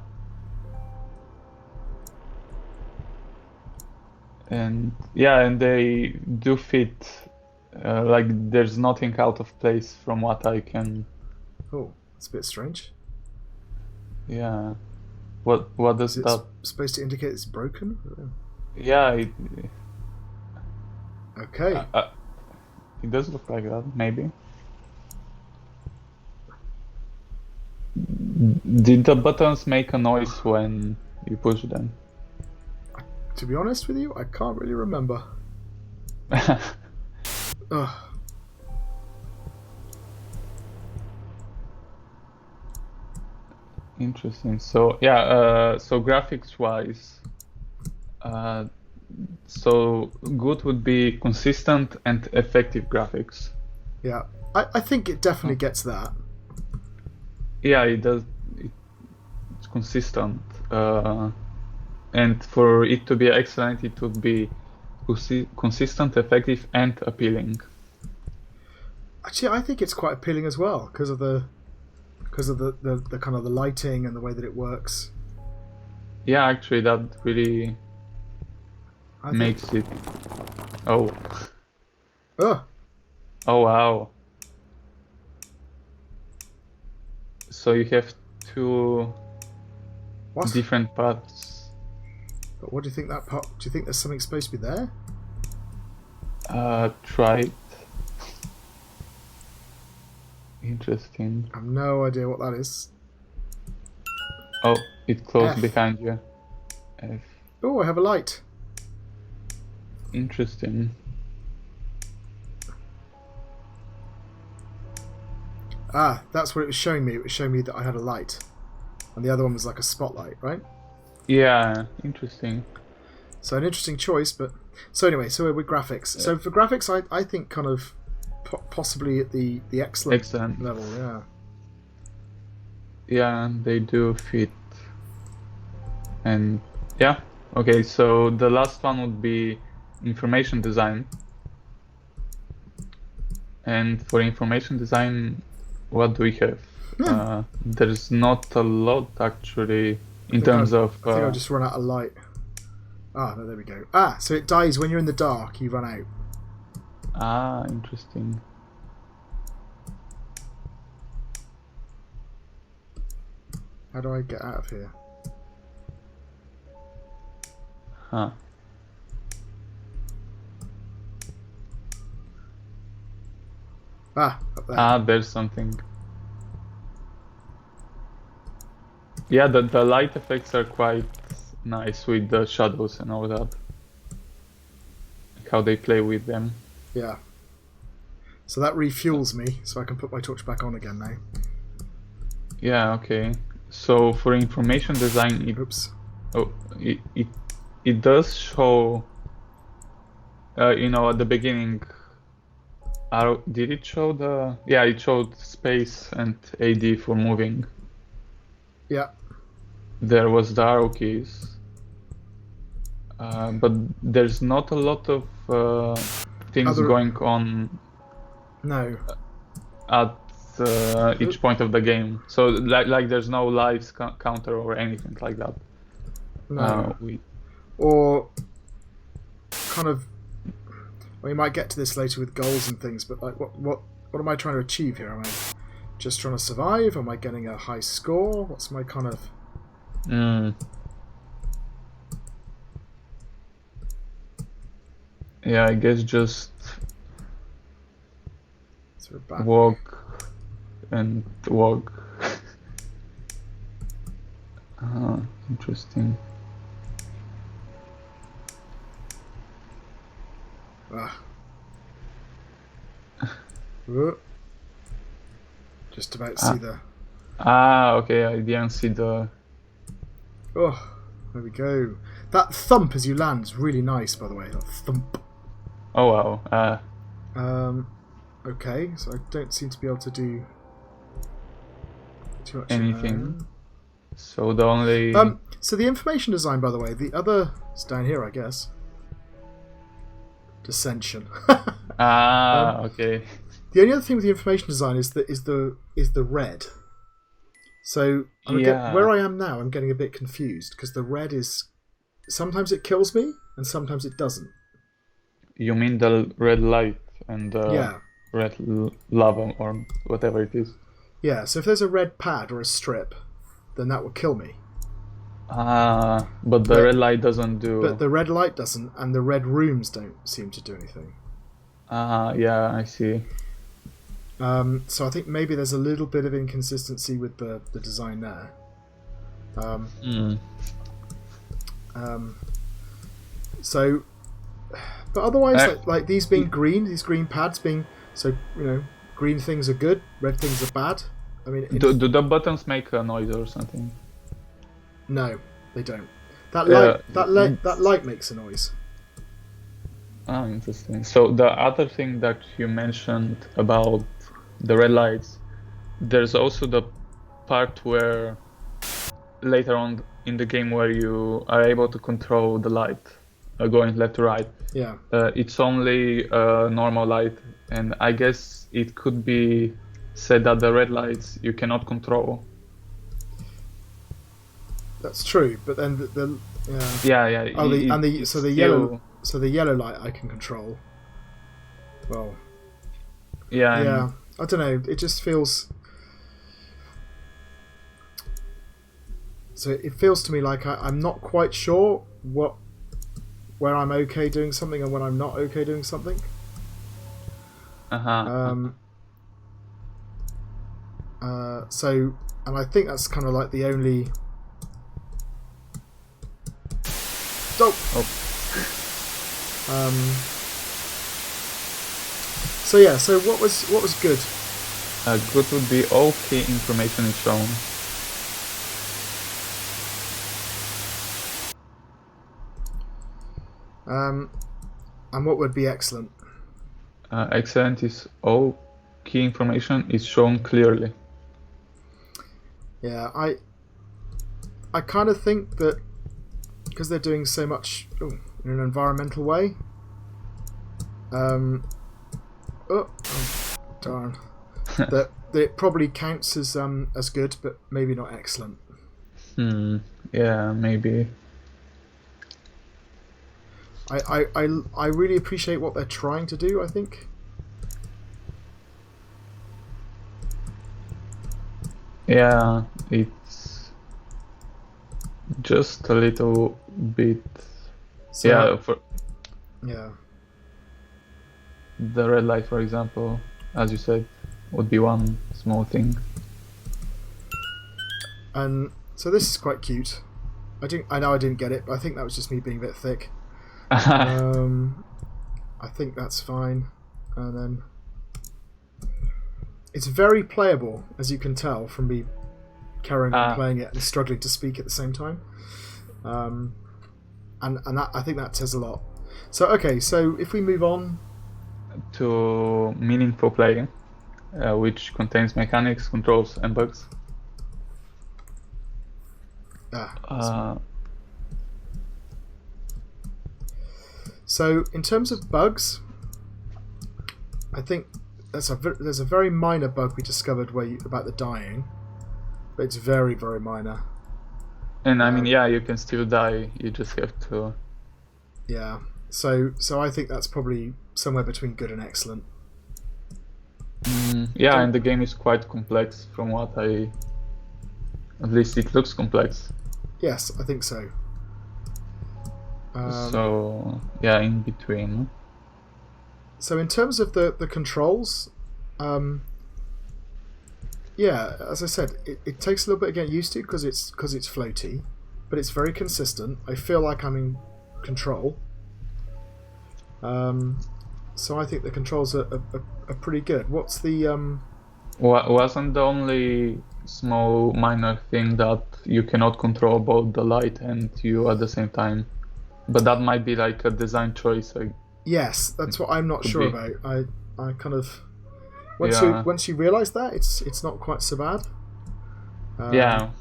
And they do fit. Like there's nothing out of place from what I can. Oh, it's a bit strange. Yeah. What does that? Supposed to indicate it's broken? Yeah. Okay. It does look like that, maybe. Did the buttons make a noise when you push them? To be honest with you, I can't really remember. Ugh. Interesting. So yeah, so graphics wise, so good would be consistent and effective graphics. Yeah, I think it definitely gets that. Yeah, it does. It's consistent, and for it to be excellent, it would be consistent, effective, and appealing. Actually, I think it's quite appealing as well because of the kind of the lighting and the way that it works. Yeah, actually, that really makes it. Oh. Oh Wow. So you have two different paths. But what do you think that part? Do you think there's something supposed to be there? Try it. Interesting. I have no idea what that is. Oh, it closed F. behind you. F. Oh, I have a light. Interesting. Ah, that's what it was showing me. It was showing me that I had a light. And the other one was like a spotlight, right? Yeah, interesting. So an interesting choice, but... So anyway, so with graphics. Yeah. So for graphics, I think kind of possibly at the excellent level, yeah. Yeah, they do fit. And yeah, okay, so the last one would be information design. And for information design, what do we have? There's not a lot actually in terms of... I think I'll just run out of light. Ah, no, there we go. Ah, so it dies when you're in the dark, you run out. Ah, interesting. How do I get out of here? Huh. Ah, up there. Ah, there's something. Yeah, the light effects are quite nice with the shadows and all that. Like how they play with them. Yeah. So that refuels me, so I can put my torch back on again now. Yeah, okay. So for information design, Oops. it does show. You know, at the beginning. Did it show the? Yeah, it showed space and AD for moving. Yeah. There was the arrow keys, but there's not a lot of things going on. No. At each point of the game, so like there's no lives counter or anything like that. No. Or kind of. We might get to this later with goals and things, but like, what am I trying to achieve here? Am I just trying to survive? Am I getting a high score? What's my kind of... Yeah, I guess just back. Walk and walk. Interesting. Just about to see the... Okay, I didn't see the... Oh, there we go. That thump as you land is really nice, by the way. That thump. Oh, wow. Okay, so I don't seem to be able to do too much anything. So the only... So the information design, by the way, the other... It's down here, I guess. Dissension. Okay. The only other thing with the information design is the red. So where I am now, I'm getting a bit confused because the red is sometimes it kills me and sometimes it doesn't. You mean the red light and red lava or whatever it is? Yeah. So if there's a red pad or a strip, then that will kill me. But the red light doesn't do... But the red light doesn't, and the red rooms don't seem to do anything. Yeah, I see. So I think maybe there's a little bit of inconsistency with the design there. So, but otherwise, like these being green, these green pads being... So, green things are good, red things are bad. I mean... Do the buttons make a noise or something? No, they don't. That light makes a noise. Interesting. So the other thing that you mentioned about the red lights, there's also the part where later on in the game where you are able to control the light going left to right. Yeah. It's only a normal light, and I guess it could be said that the red lights you cannot control. That's true, but then the yeah. So the yellow light I can control. Well. Yeah. I don't know. It just feels. So it feels to me like I'm not quite sure where I'm okay doing something and when I'm not okay doing something. So, and I think that's kind of like the only. Stop. So yeah, so what was good? Good would be all key information is shown. And what would be excellent? Excellent is all key information is shown clearly. Yeah, I kind of think that because they're doing so much in an environmental way. Oh darn! that it probably counts as good, but maybe not excellent. Yeah, maybe. I really appreciate what they're trying to do, I think. Yeah, it's just a little bit. So, yeah, yeah. The red light, for example, as you said, would be one small thing. And so this is quite cute. I know I didn't get it, but I think that was just me being a bit thick. I think that's fine. And then it's very playable, as you can tell from me carrying on playing it and struggling to speak at the same time. And that, I think that says a lot. So okay, so if we move on to meaningful play, which contains mechanics, controls, and bugs. So in terms of bugs, I think there's a very minor bug we discovered about the dying, but it's very, very minor. And I mean, yeah, you can still die. You just have to. Yeah. So I think that's probably somewhere between good and excellent. Yeah, and the game is quite complex from what at least it looks complex. Yes, I think so. So yeah, in between. So in terms of the controls, yeah, as I said, it takes a little bit to get used to because it's floaty, but it's very consistent. I feel like I'm in control. So I think the controls are pretty good. What's the Wasn't the only small minor thing that you cannot control both the light and you at the same time? But that might be like a design choice. Yes, that's what I'm not sure about. I kind of once you realise that it's not quite so bad. Yeah.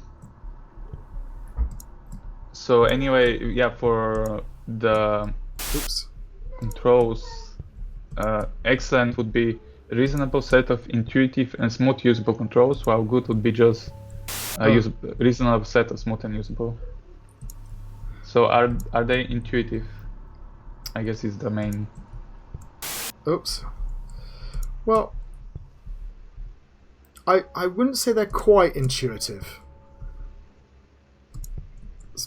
So anyway, yeah, for the controls, excellent would be a reasonable set of intuitive and smooth usable controls, while good would be just a reasonable set of smooth and usable. So are they intuitive? I guess is the main. Oops. Well, I wouldn't say they're quite intuitive,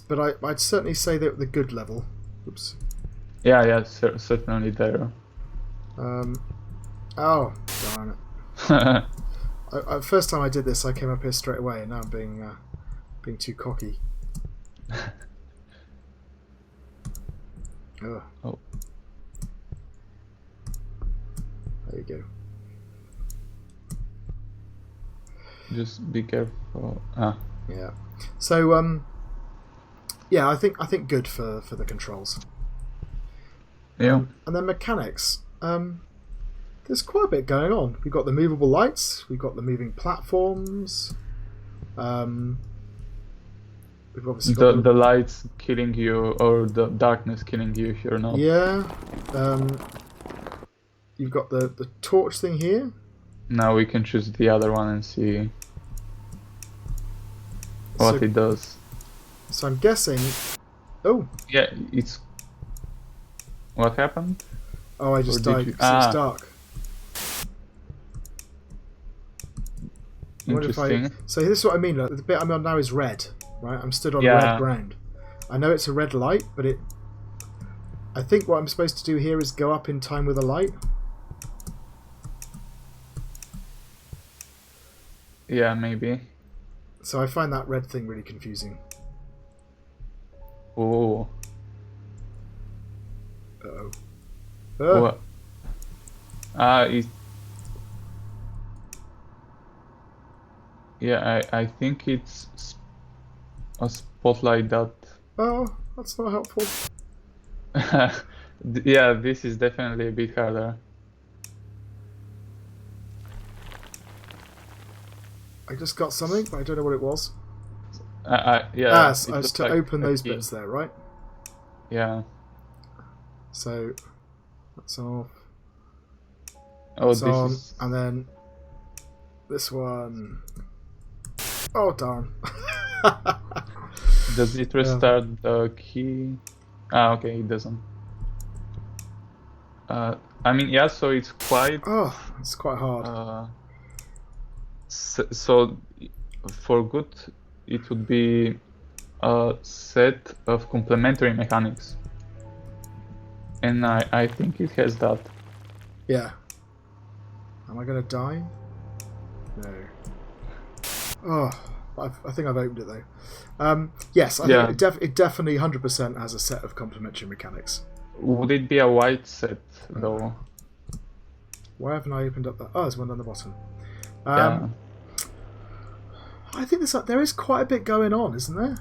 but I'd certainly say they're at the good level. Oops. Yeah, certainly there. Oh, darn it. First time I did this, I came up here straight away, and now I'm being too cocky. Oh. There you go. Just be careful. Yeah. So yeah, I think good for the controls. Yeah. And then mechanics. There's quite a bit going on. We've got the movable lights. We've got the moving platforms. We've obviously got the lights killing you, or the darkness killing you if you're not. Yeah. You've got the torch thing here. Now we can choose the other one and see what it does. So I'm guessing. Oh. Yeah, it's. What happened? Oh, I just died because it's dark. Interesting. So this is what I mean. Look, the bit I'm on now is red. Right, I'm stood on red ground. I know it's a red light, but I think what I'm supposed to do here is go up in time with the light. Yeah, maybe. So I find that red thing really confusing. Oh. Uh-oh. What? Yeah, I think it's a spotlight that. Oh, that's not helpful. Yeah, this is definitely a bit harder. I just got something, but I don't know what it was. Yeah, So it I was looks to like open a those key. bits there, right? Yeah. So that's off. Oh, That's this on, is. and then this one. Oh darn! Does it restart the key? Ah, okay, it doesn't. I mean, yeah, so it's quite. Oh, it's quite hard. So for good, it would be a set of complementary mechanics, and I think it has that. Yeah. Am I gonna die? No. Oh, I think I've opened it though. Yes, I think it definitely 100% has a set of complementary mechanics. Would it be a white set though? Why haven't I opened up that? Oh, there's one down the bottom. Yeah. I think there is quite a bit going on, isn't there?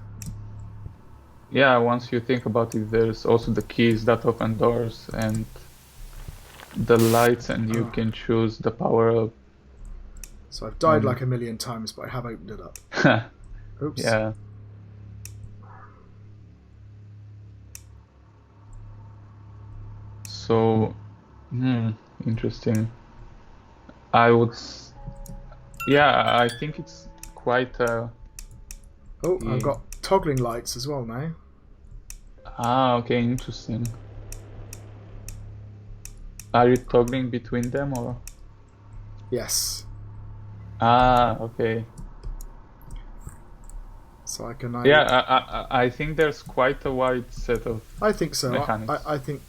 Yeah, once you think about it, there's also the keys that open doors and the lights, and you can choose the power up. So I've died like a million times, but I have opened it up. Oops. Yeah. So, interesting. Yeah, I think it's quite Oh, I've got toggling lights as well now. Ah, okay, interesting. Are you toggling between them or? Yes. Ah, okay. So I can. Yeah, I think there's quite a wide set of. I think so. Mechanics. I think.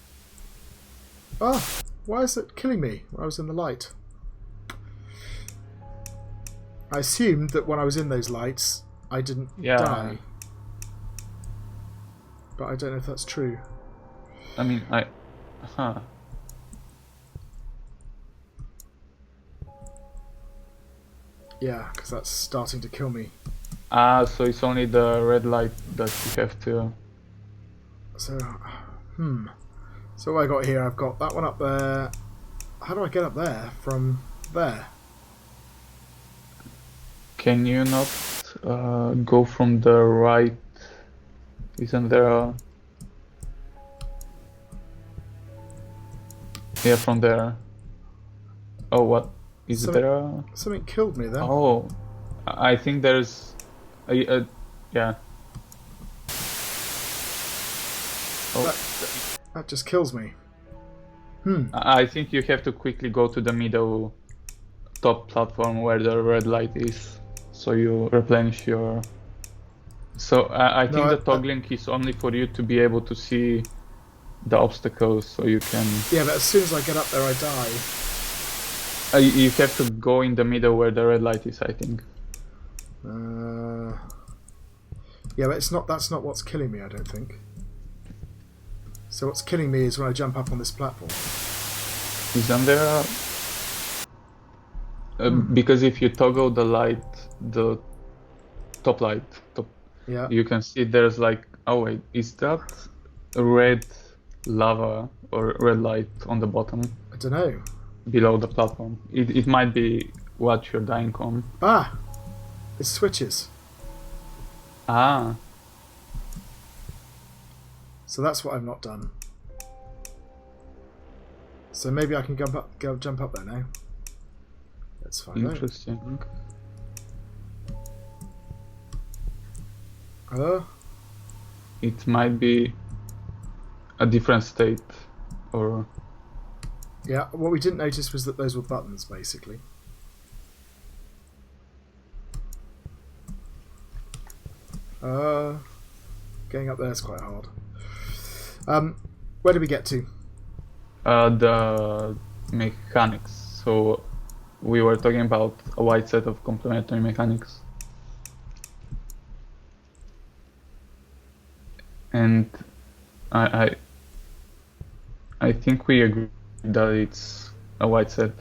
Oh, why is it killing me when I was in the light? I assumed that when I was in those lights, I didn't die. But I don't know if that's true. I mean, Yeah, because that's starting to kill me. Ah, so it's only the red light that you have to. So, So what I got here, I've got that one up there. How do I get up there from there? Can you not go from the right? Isn't there a... Yeah, from there. Oh, what? Is there a... Something killed me there. Oh, I think there's... yeah. Oh. That just kills me. I think you have to quickly go to the middle top platform where the red light is, so you replenish your... So I think the toggling is only for you to be able to see the obstacles, so you can... Yeah, but as soon as I get up there, I die. You have to go in the middle where the red light is, I think. Yeah, but it's not. That's not what's killing me, I don't think. So what's killing me is when I jump up on this platform. Isn't there a... Because if you toggle the light, the top light, yeah, you can see there's like... Oh wait, is that red lava or red light on the bottom? I don't know. Below the platform. It might be what you're dying on. Ah! It switches. Ah. So that's what I've not done. So maybe I can jump up there now. Let's find out. Interesting. It might be a different state, or... Yeah, what we didn't notice was that those were buttons, basically. Getting up there is quite hard. Where did we get to? The mechanics. So we were talking about a wide set of complementary mechanics. And I think we agree that it's a wide set.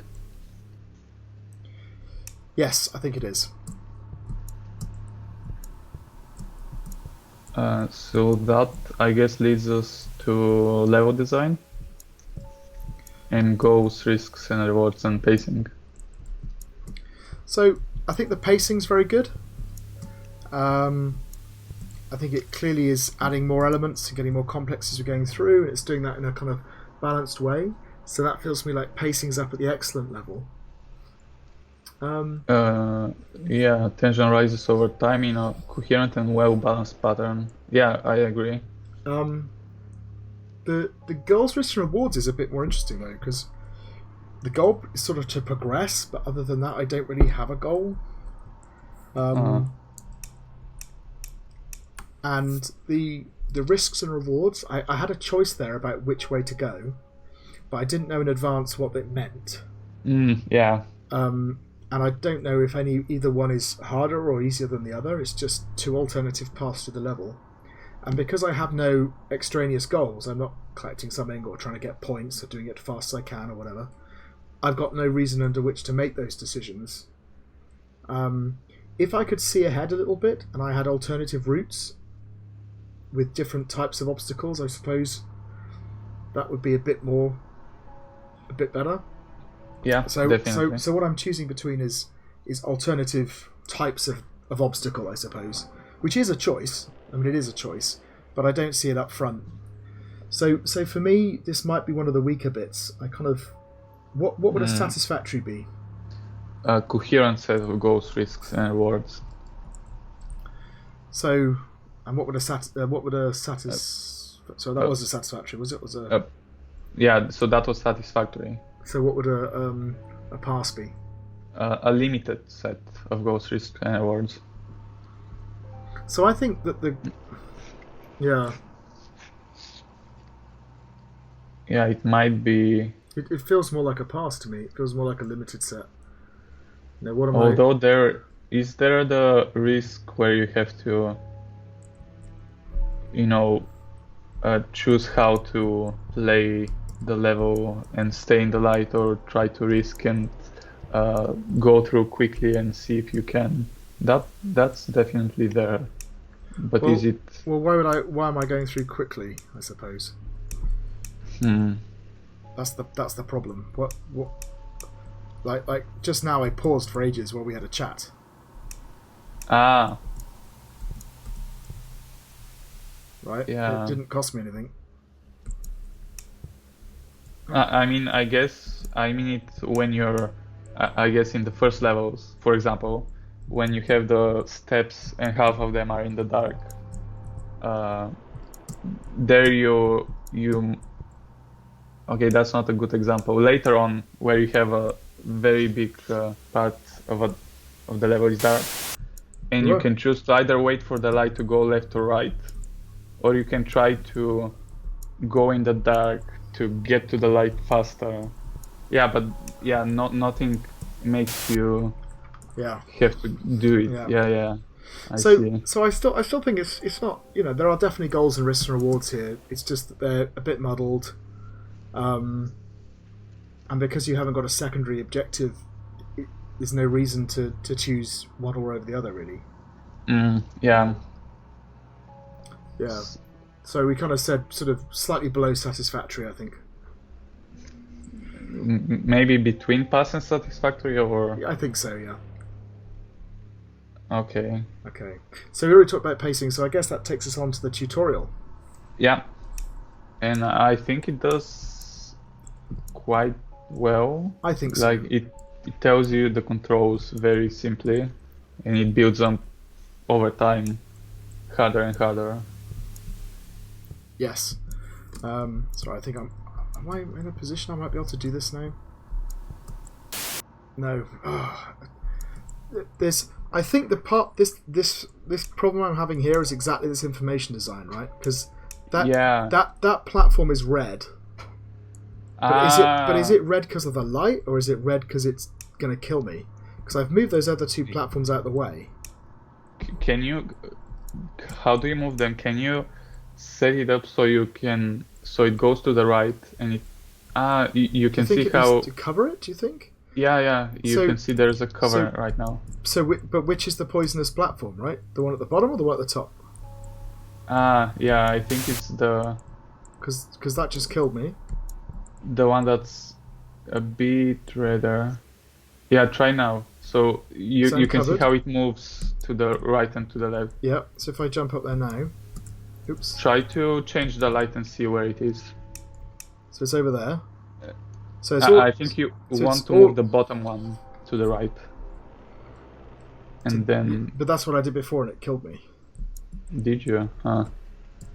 Yes, I think it is. So that, I guess, leads us to level design and goals, risks and rewards and pacing. So I think the pacing's very good. I think it clearly is adding more elements and getting more complex as we're going through, and it's doing that in a kind of balanced way. So that feels to me like pacing's up at the excellent level. Yeah, tension rises over time in a coherent and well-balanced pattern. Yeah, I agree. The goals, risks, and rewards is a bit more interesting though, because the goal is sort of to progress, but other than that, I don't really have a goal. And the risks and rewards, I had a choice there about which way to go, but I didn't know in advance what it meant. Yeah. And I don't know if either one is harder or easier than the other. It's just two alternative paths to the level. And because I have no extraneous goals, I'm not collecting something or trying to get points or doing it as fast as I can or whatever, I've got no reason under which to make those decisions. If I could see ahead a little bit and I had alternative routes with different types of obstacles, I suppose that would be a bit better. Yeah, definitely. So what I'm choosing between is alternative types of obstacle, I suppose, which is a choice. I mean, it is a choice, but I don't see it up front. So for me, this might be one of the weaker bits. I kind of, what would a satisfactory be? A coherent set of goals, risks, and rewards. So, and what would a so that was a satisfactory, was it? Yeah, so that was satisfactory. So what would a pass be? A limited set of goals, risks, and rewards. So I think that yeah, it might be. It feels more like a pass to me. It feels more like a limited set. Now, what am Although there is the risk where you have to, choose how to play the level and stay in the light, or try to risk and go through quickly and see if you can. That's definitely there. But is it? Well, why am I going through quickly? I suppose. That's the problem. What? Like just now, I paused for ages while we had a chat. Right? Yeah. It didn't cost me anything. I mean it when you're, I guess, in the first levels, for example, when you have the steps and half of them are in the dark. There you. Okay, that's not a good example. Later on, where you have a very big part of the level is dark, and you can choose to either wait for the light to go left or right, or you can try to go in the dark to get to the light faster. Nothing makes you have to do it. Yeah. So I still think it's not, there are definitely goals and risks and rewards here. It's just that they're a bit muddled, and because you haven't got a secondary objective, there's no reason to choose one or over the other, really. Yeah. So we kind of said sort of slightly below satisfactory, I think. Maybe between pass and satisfactory, or? Yeah, I think so, yeah. Okay. So we already talked about pacing, so I guess that takes us on to the tutorial. Yeah. And I think it does quite well. I think so. Like it tells you the controls very simply, and it builds up over time, harder and harder. Yes. Sorry, I think am I in a position I might be able to do this now? No. I think this problem I'm having here is exactly this information design, right? Because that platform is red. But is it red because of the light, or is it red because it's going to kill me? Because I've moved those other two platforms out of the way. Can you? How do you move them? Can you set it up so it goes to the right, and you can see how to cover it? Do you think? Yeah. You can see there's a cover right now. But which is the poisonous platform, right? The one at the bottom or the one at the top? Yeah, I think it's Because that just killed me. the one that's a bit redder. Yeah, try now. So you can see covered. how it moves to the right and to the left. Yeah, so if I jump up there now, oops. Try to change the light and see where it is. So it's over there. So it's all, I think you so want it's to all- move the bottom one to the right. And then... But that's what I did before and it killed me. Did you?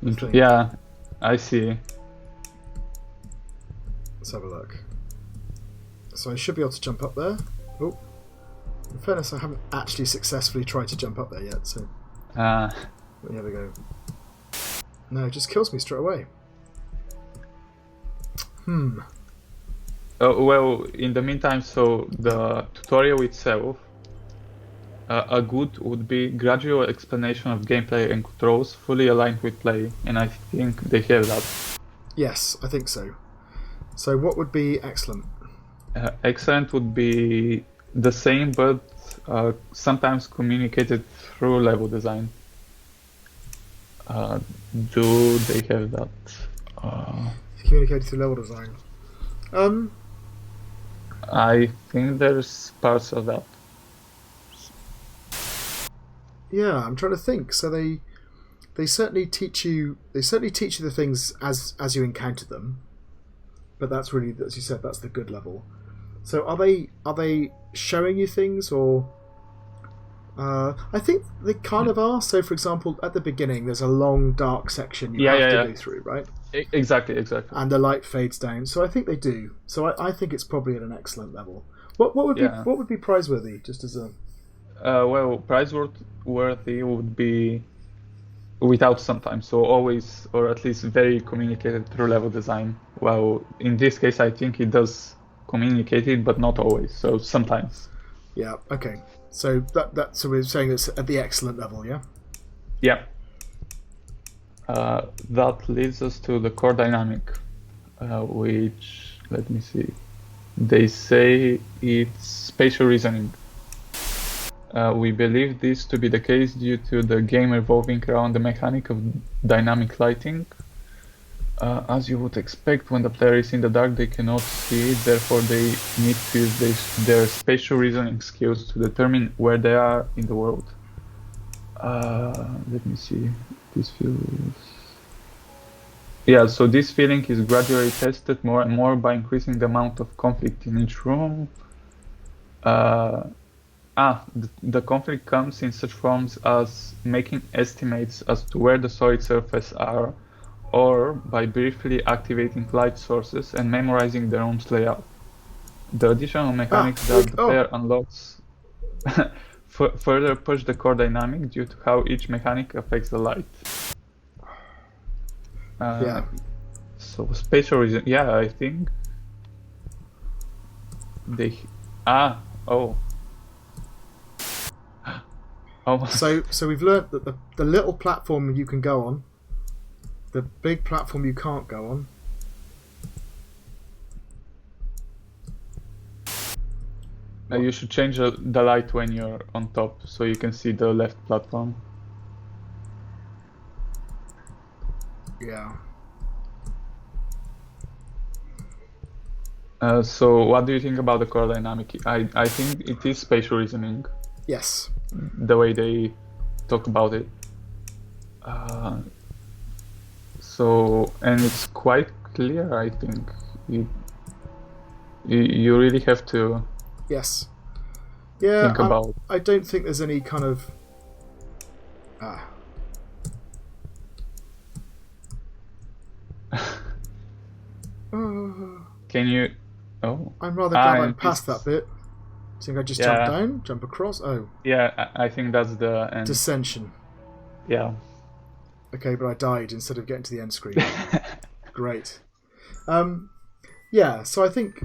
think. Yeah, I see. Let's have a look. So I should be able to jump up there. Oh, in fairness, I haven't actually successfully tried to jump up there yet, so there we go. No, it just kills me straight away. Oh, well, in the meantime, so the tutorial itself, a good would be gradual explanation of gameplay and controls fully aligned with play, and I think they have that. Yes, I think so. So what would be excellent? Excellent would be the same, but sometimes communicated through level design. Do they have that? Communicated through level design. I think there's parts of that. Yeah, I'm trying to think. So they certainly teach you the things as you encounter them. But that's really, as you said, that's the good level. So are they showing you things, or I think they kind of are. So for example, at the beginning there's a long dark section you have to go through, right? Exactly. And the light fades down. So I think they do. So I think it's probably at an excellent level. What would be praiseworthy, just as a well, praiseworthy would be without sometimes, so always, or at least very communicated through level design. Well, in this case, I think it does communicate it, but not always. So sometimes. Yeah. Okay. So so we're saying it's at the excellent level, yeah. Yeah. That leads us to the core dynamic, which, let me see. They say it's spatial reasoning. We believe this to be the case due to the game revolving around the mechanic of dynamic lighting. As you would expect, when the player is in the dark, they cannot see it, therefore they need to use their spatial reasoning skills to determine where they are in the world. Let me see. This feels... Yeah, so this feeling is gradually tested more and more by increasing the amount of conflict in each room. The conflict comes in such forms as making estimates as to where the solid surface are, or by briefly activating light sources and memorizing the room's layout. The additional mechanics that the player unlocks further push the core dynamic due to how each mechanic affects the light. So spatial reason, yeah, I think they... Oh, So we've learnt that the little platform you can go on, the big platform you can't go on. You should change the light when you're on top, so you can see the left platform. Yeah. So what do you think about the core dynamic? I think it is spatial reasoning. Yes. The way they talk about it. And it's quite clear, I think. You really have to Yes. Yeah, think about... I don't think there's any kind of... Can you... Oh. I'm rather glad I passed that bit. I think I just jump down, jump across. Oh. Yeah, I think that's the end. Dissension. Yeah. Okay, but I died instead of getting to the end screen. Great. Yeah, so I think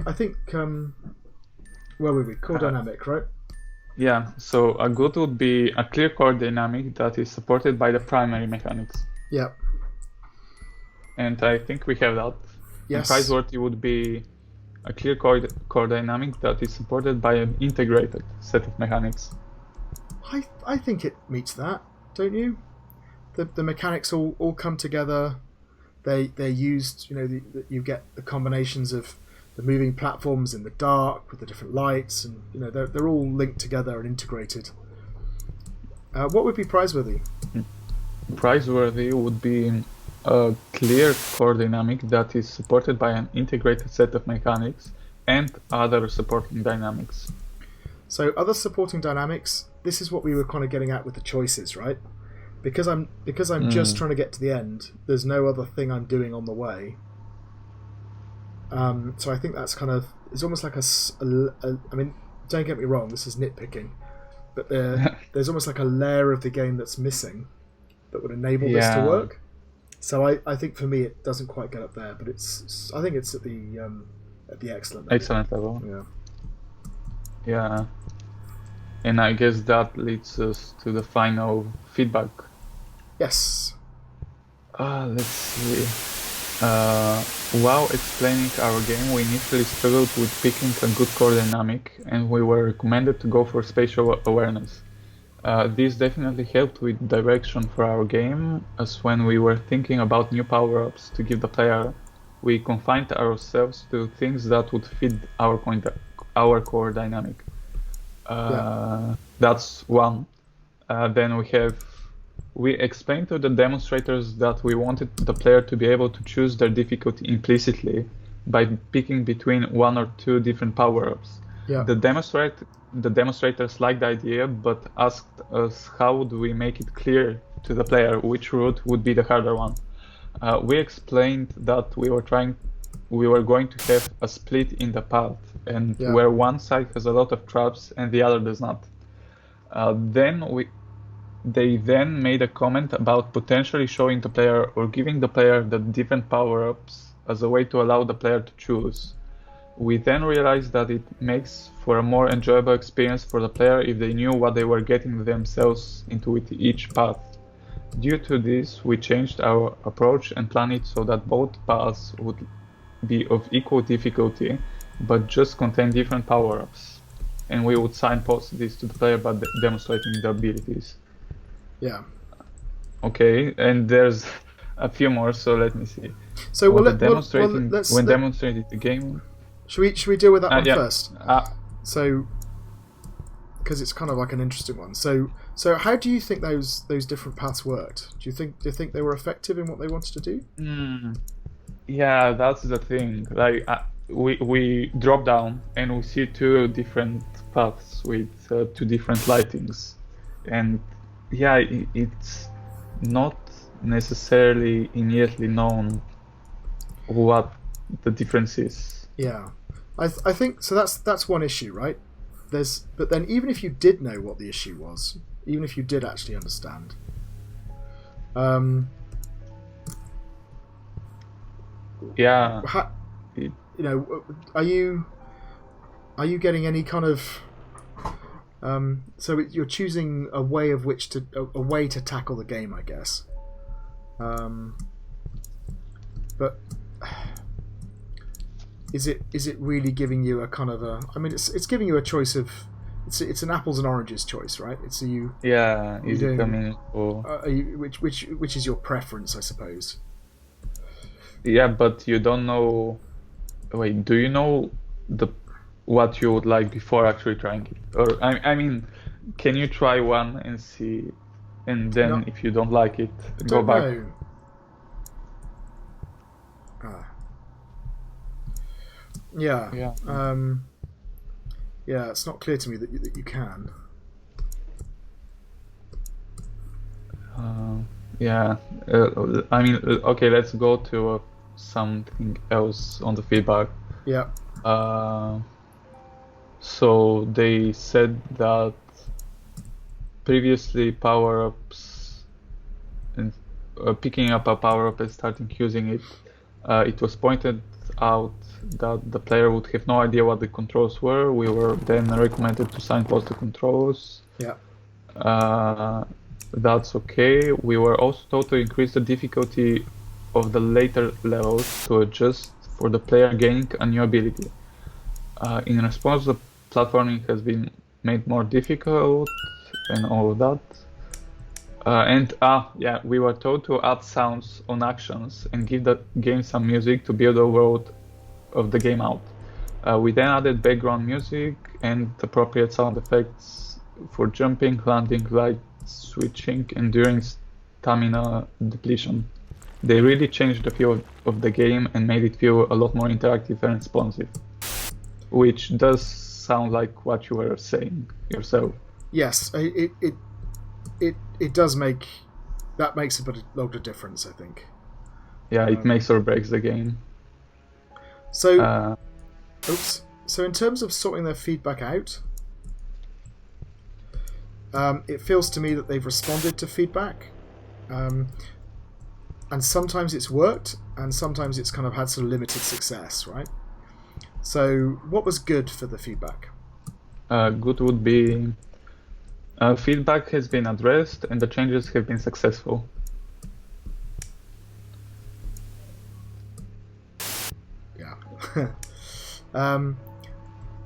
where were we? Core dynamic, right? Yeah, so a good would be a clear core dynamic that is supported by the primary mechanics. Yeah. And I think we have that. Yes. And praiseworthy would be a clear core dynamic that is supported by an integrated set of mechanics. I think it meets that, don't you? the mechanics all come together. They're used. You get the combinations of the moving platforms in the dark with the different lights, and they're all linked together and integrated. What would be praiseworthy? Praiseworthy would be a clear core dynamic that is supported by an integrated set of mechanics and other supporting dynamics. So other supporting dynamics, this is what we were kind of getting at with the choices, right? Because I'm just trying to get to the end, there's no other thing I'm doing on the way. So I think that's kind of, it's almost like I mean, don't get me wrong, this is nitpicking, but there's almost like a layer of the game that's missing that would enable this to work. So I think for me it doesn't quite get up there, but I think it's at the excellent level. Yeah. Yeah. And I guess that leads us to the final feedback. Yes. Let's see. While explaining our game, we initially struggled with picking a good core dynamic, and we were recommended to go for spatial awareness. This definitely helped with direction for our game, as when we were thinking about new power-ups to give the player, we confined ourselves to things that would fit our core dynamic. That's one. Then we explained to the demonstrators that we wanted the player to be able to choose their difficulty implicitly by picking between one or two different power-ups. Yeah. The demonstrators liked the idea, but asked us how do we make it clear to the player which route would be the harder one. We explained that we were going to have a split in the path, and where one side has a lot of traps and the other does not. They then made a comment about potentially showing the player or giving the player the different power-ups as a way to allow the player to choose. We then realized that it makes for a more enjoyable experience for the player if they knew what they were getting themselves into with each path. Due to this, we changed our approach and planned it so that both paths would be of equal difficulty, but just contain different power-ups. And we would signpost this to the player by demonstrating the abilities. Yeah. Okay, and there's a few more, so let me see. So demonstrating the game. Should we deal with that one yeah. first? So, because it's kind of like an interesting one. So how do you think those different paths worked? Do you think they were effective in what they wanted to do? Yeah, that's the thing. Like we drop down and we see two different paths with two different lightings, and yeah, it's not necessarily immediately known what the difference is. Yeah, I think so. That's one issue, right? But then even if you did know what the issue was, even if you did actually understand, yeah, are you getting any kind of so you're choosing a way to tackle the game, I guess. But is it really giving you a kind of a? I mean, it's giving you a choice of. It's an apples and oranges choice, right? It's you. Yeah, is it coming or which is your preference, I suppose. Yeah, but you don't know. Wait, do you know what you would like before actually trying it? Or I mean, can you try one and see, and then if you don't like it, go back? Know. Yeah. Yeah, it's not clear to me that you can. Yeah. I mean, okay, let's go to something else on the feedback. Yeah. So they said that previously power-ups and picking up a power-up and starting using it, it was pointed out that the player would have no idea what the controls were. We were then recommended to signpost the controls. Yeah. That's okay. We were also told to increase the difficulty of the later levels to adjust for the player gaining a new ability. In response, the platforming has been made more difficult and all of that. Yeah, we were told to add sounds on actions and give the game some music to build the world of the game out. We then added background music and appropriate sound effects for jumping, landing, light switching, and during stamina depletion. They really changed the feel of the game and made it feel a lot more interactive and responsive, which does sound like what you were saying yourself. Yes, it does make that makes a lot of difference, I think. Yeah, it makes or breaks the game. So, So in terms of sorting their feedback out, it feels to me that they've responded to feedback, and sometimes it's worked, and sometimes it's kind of had sort of limited success, right? So, what was good for the feedback? Good would be feedback has been addressed and the changes have been successful. Yeah.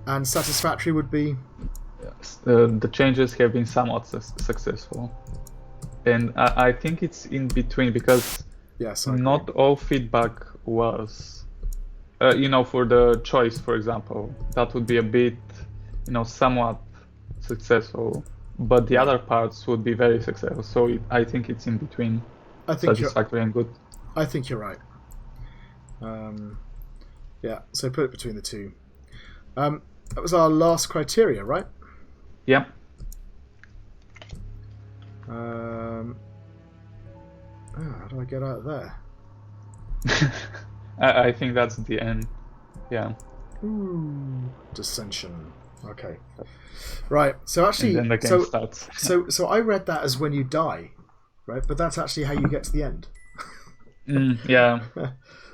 And satisfactory would be? Yes, the changes have been somewhat successful. And I think it's in between because yes, not all feedback was, for the choice, for example, that would be a bit, somewhat successful. But the other parts would be very successful, so I think it's in between satisfactory and good. I think you're right. Yeah, so put it between the two. That was our last criteria, right? Yeah. How do I get out of there? I think that's the end. Yeah. Ooh, dissension. Okay. Right. So actually, and then the game starts. so I read that as when you die, right? But that's actually how you get to the end. Yeah.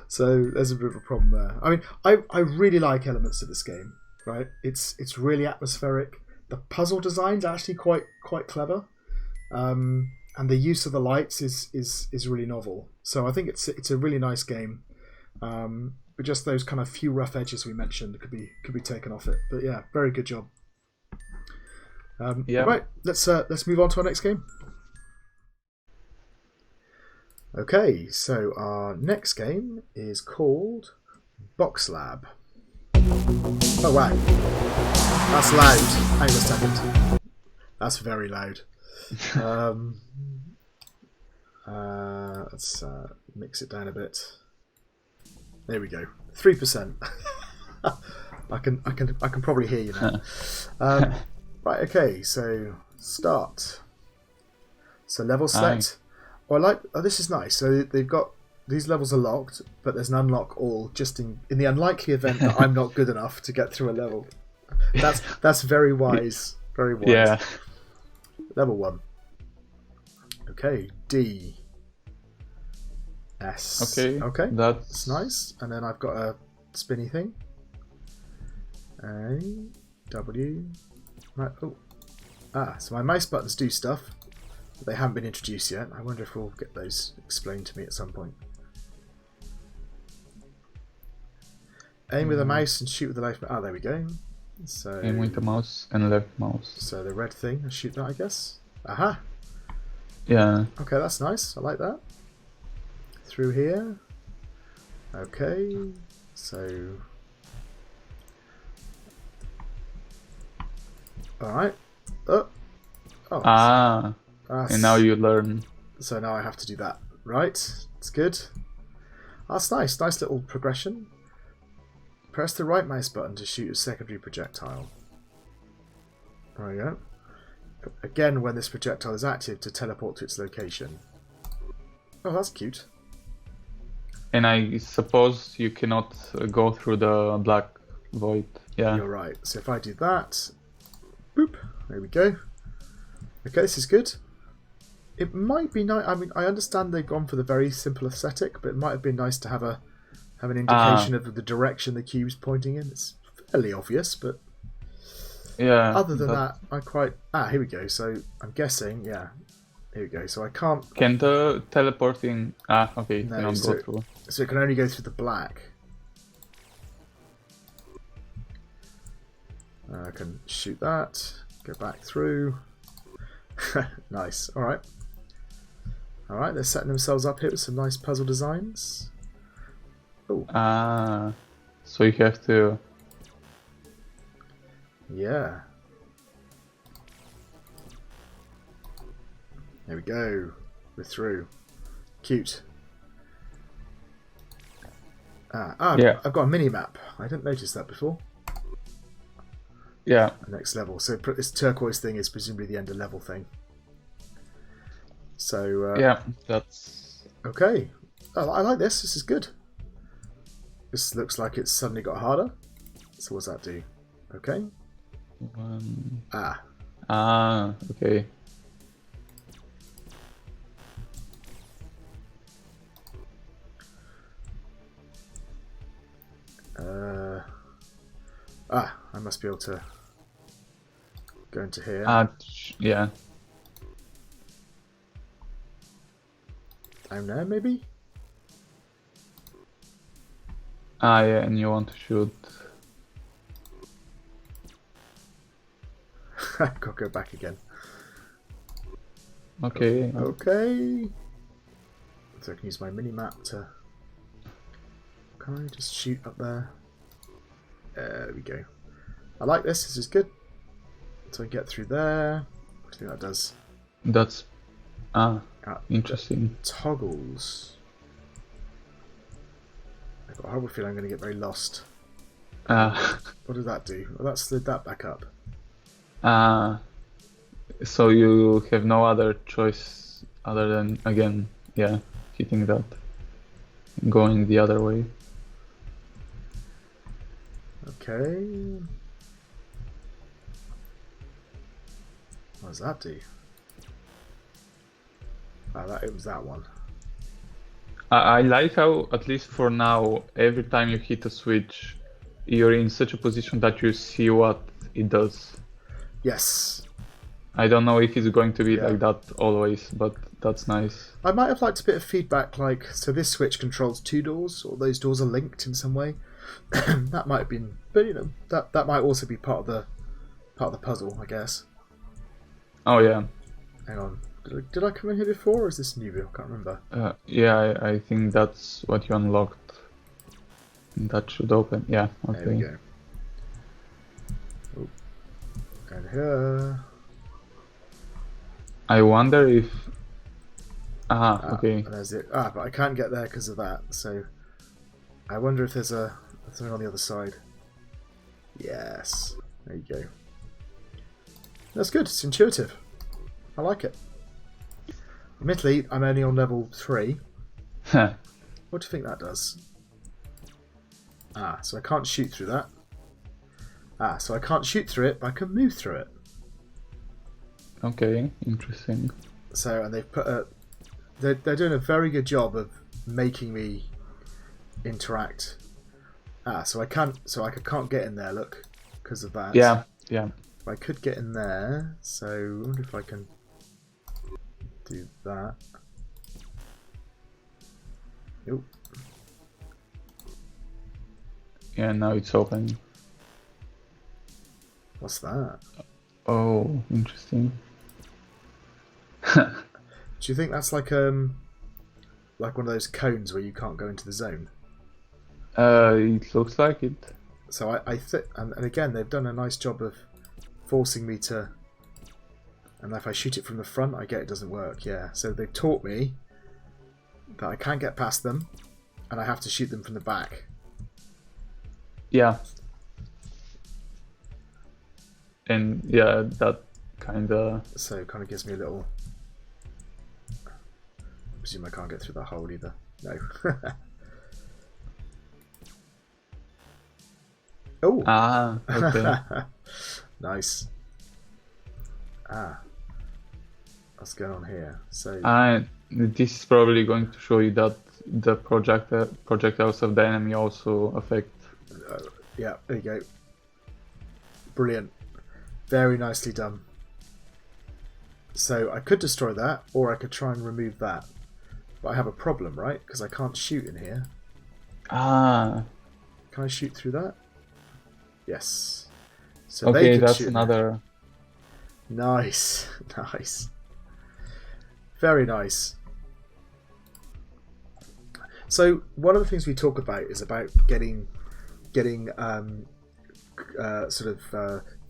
So there's a bit of a problem there. I mean, I really like elements of this game, right? It's really atmospheric. The puzzle design's actually quite clever, and the use of the lights is really novel. So I think it's a really nice game. But just those kind of few rough edges we mentioned could be taken off it. But yeah, very good job. Yeah. Right, let's move on to our next game. Okay, so our next game is called Box Lab. Oh wow, that's loud. Hang on a second. That's very loud. Let's mix it down a bit. There we go. 3%. I can probably hear you now. Right. Okay. So start. So level select. This is nice. So they've got these levels are locked, but there's an unlock all just in the unlikely event that I'm not good enough to get through a level. That's very wise. Very wise. Yeah. Level 1. Okay. D. S. Okay. That's nice. And then I've got a spinny thing. A. W. Right. Oh. So my mouse buttons do stuff, but they haven't been introduced yet. I wonder if we'll get those explained to me at some point. Aim with the mouse and shoot with the left. There we go. So aim with the mouse and left mouse. So the red thing, and shoot that, I guess. Aha. Yeah. Okay, that's nice. I like that. Through here. Okay. So. All right. And now you learn. So now I have to do that. Right. It's good. That's nice. Nice little progression. Press the right mouse button to shoot a secondary projectile. There we go. Again, when this projectile is active, to teleport to its location. Oh, that's cute. And I suppose you cannot go through the black void. Yeah. You're right. So if I do that, boop, there we go. Okay, this is good. It might be nice. I mean, I understand they've gone for the very simple aesthetic, but it might have been nice to have an indication of the direction the cube's pointing in. It's fairly obvious, but yeah. Other than that, I quite. Here we go. So I'm guessing, yeah. Here we go. So I can't. Can the teleporting? Okay. No, cannot go through. So it can only go through the black. I can shoot that. Go back through. Nice. All right. Alright, they're setting themselves up here with some nice puzzle designs. Oh. So you have to... Yeah. There we go. We're through. Cute. Yeah. I've got a mini-map. I didn't notice that before. Yeah. Next level. So this turquoise thing is presumably the end of level thing. So yeah, that's... Okay. I like this. This is good. This looks like it's suddenly got harder. So what's that do? Okay. Okay. I must be able to go into here. Yeah. Down there, maybe? Yeah, and you want to shoot... I've got to go back again. Okay. Okay. So I can use my mini-map to... Can I just shoot up there? There we go. I like this. This is good. So I get through there. What do you think that does? That's... interesting. Toggles. I've got a horrible feeling I'm going to get very lost. What did that do? Well, that slid that back up. So you have no other choice other than, again, yeah, hitting that. Going the other way. Okay. What does that do? It was that one. I like how, at least for now, every time you hit a switch, you're in such a position that you see what it does. Yes. I don't know if it's going to be like that always, but that's nice. I might have liked a bit of feedback, like, so this switch controls 2 doors, or those doors are linked in some way. That might have been, but you know, that might also be part of the puzzle, I guess. Oh yeah. Hang on, did I come in here before, or is this new view? I can't remember. Yeah, I think that's what you unlocked. That should open. Yeah. Okay. There we go. Oh. And here. I wonder if... okay. There's it. But I can't get there because of that. So I wonder if there's something on the other side. Yes. There you go. That's good. It's intuitive. I like it. Admittedly, I'm only on level 3. What do you think that does? So I can't shoot through that. So I can't shoot through it, but I can move through it. Okay, interesting. So, and they've put they're doing a very good job of making me interact. So I can't get in there. Look, because of that. Yeah. I could get in there. So I wonder if I can do that. Nope. Yeah, now it's open. What's that? Oh, interesting. Do you think that's like one of those cones where you can't go into the zone? It looks like it. So and again, they've done a nice job of forcing me to. And if I shoot it from the front, I get it doesn't work. Yeah. So they've taught me that I can't get past them, and I have to shoot them from the back. Yeah. And yeah, that kind of... So it kind of gives me a little... I presume I can't get through that hole either. No. Oh! okay. Nice. What's going on here? So this is probably going to show you that the projectiles of the enemy also affect... yeah, there you go. Brilliant. Very nicely done. So I could destroy that, or I could try and remove that. But I have a problem, right? Because I can't shoot in here. Can I shoot through that? Yes. So okay, they can that's shoot another... Nice. Nice. Very nice. So one of the things we talk about is about getting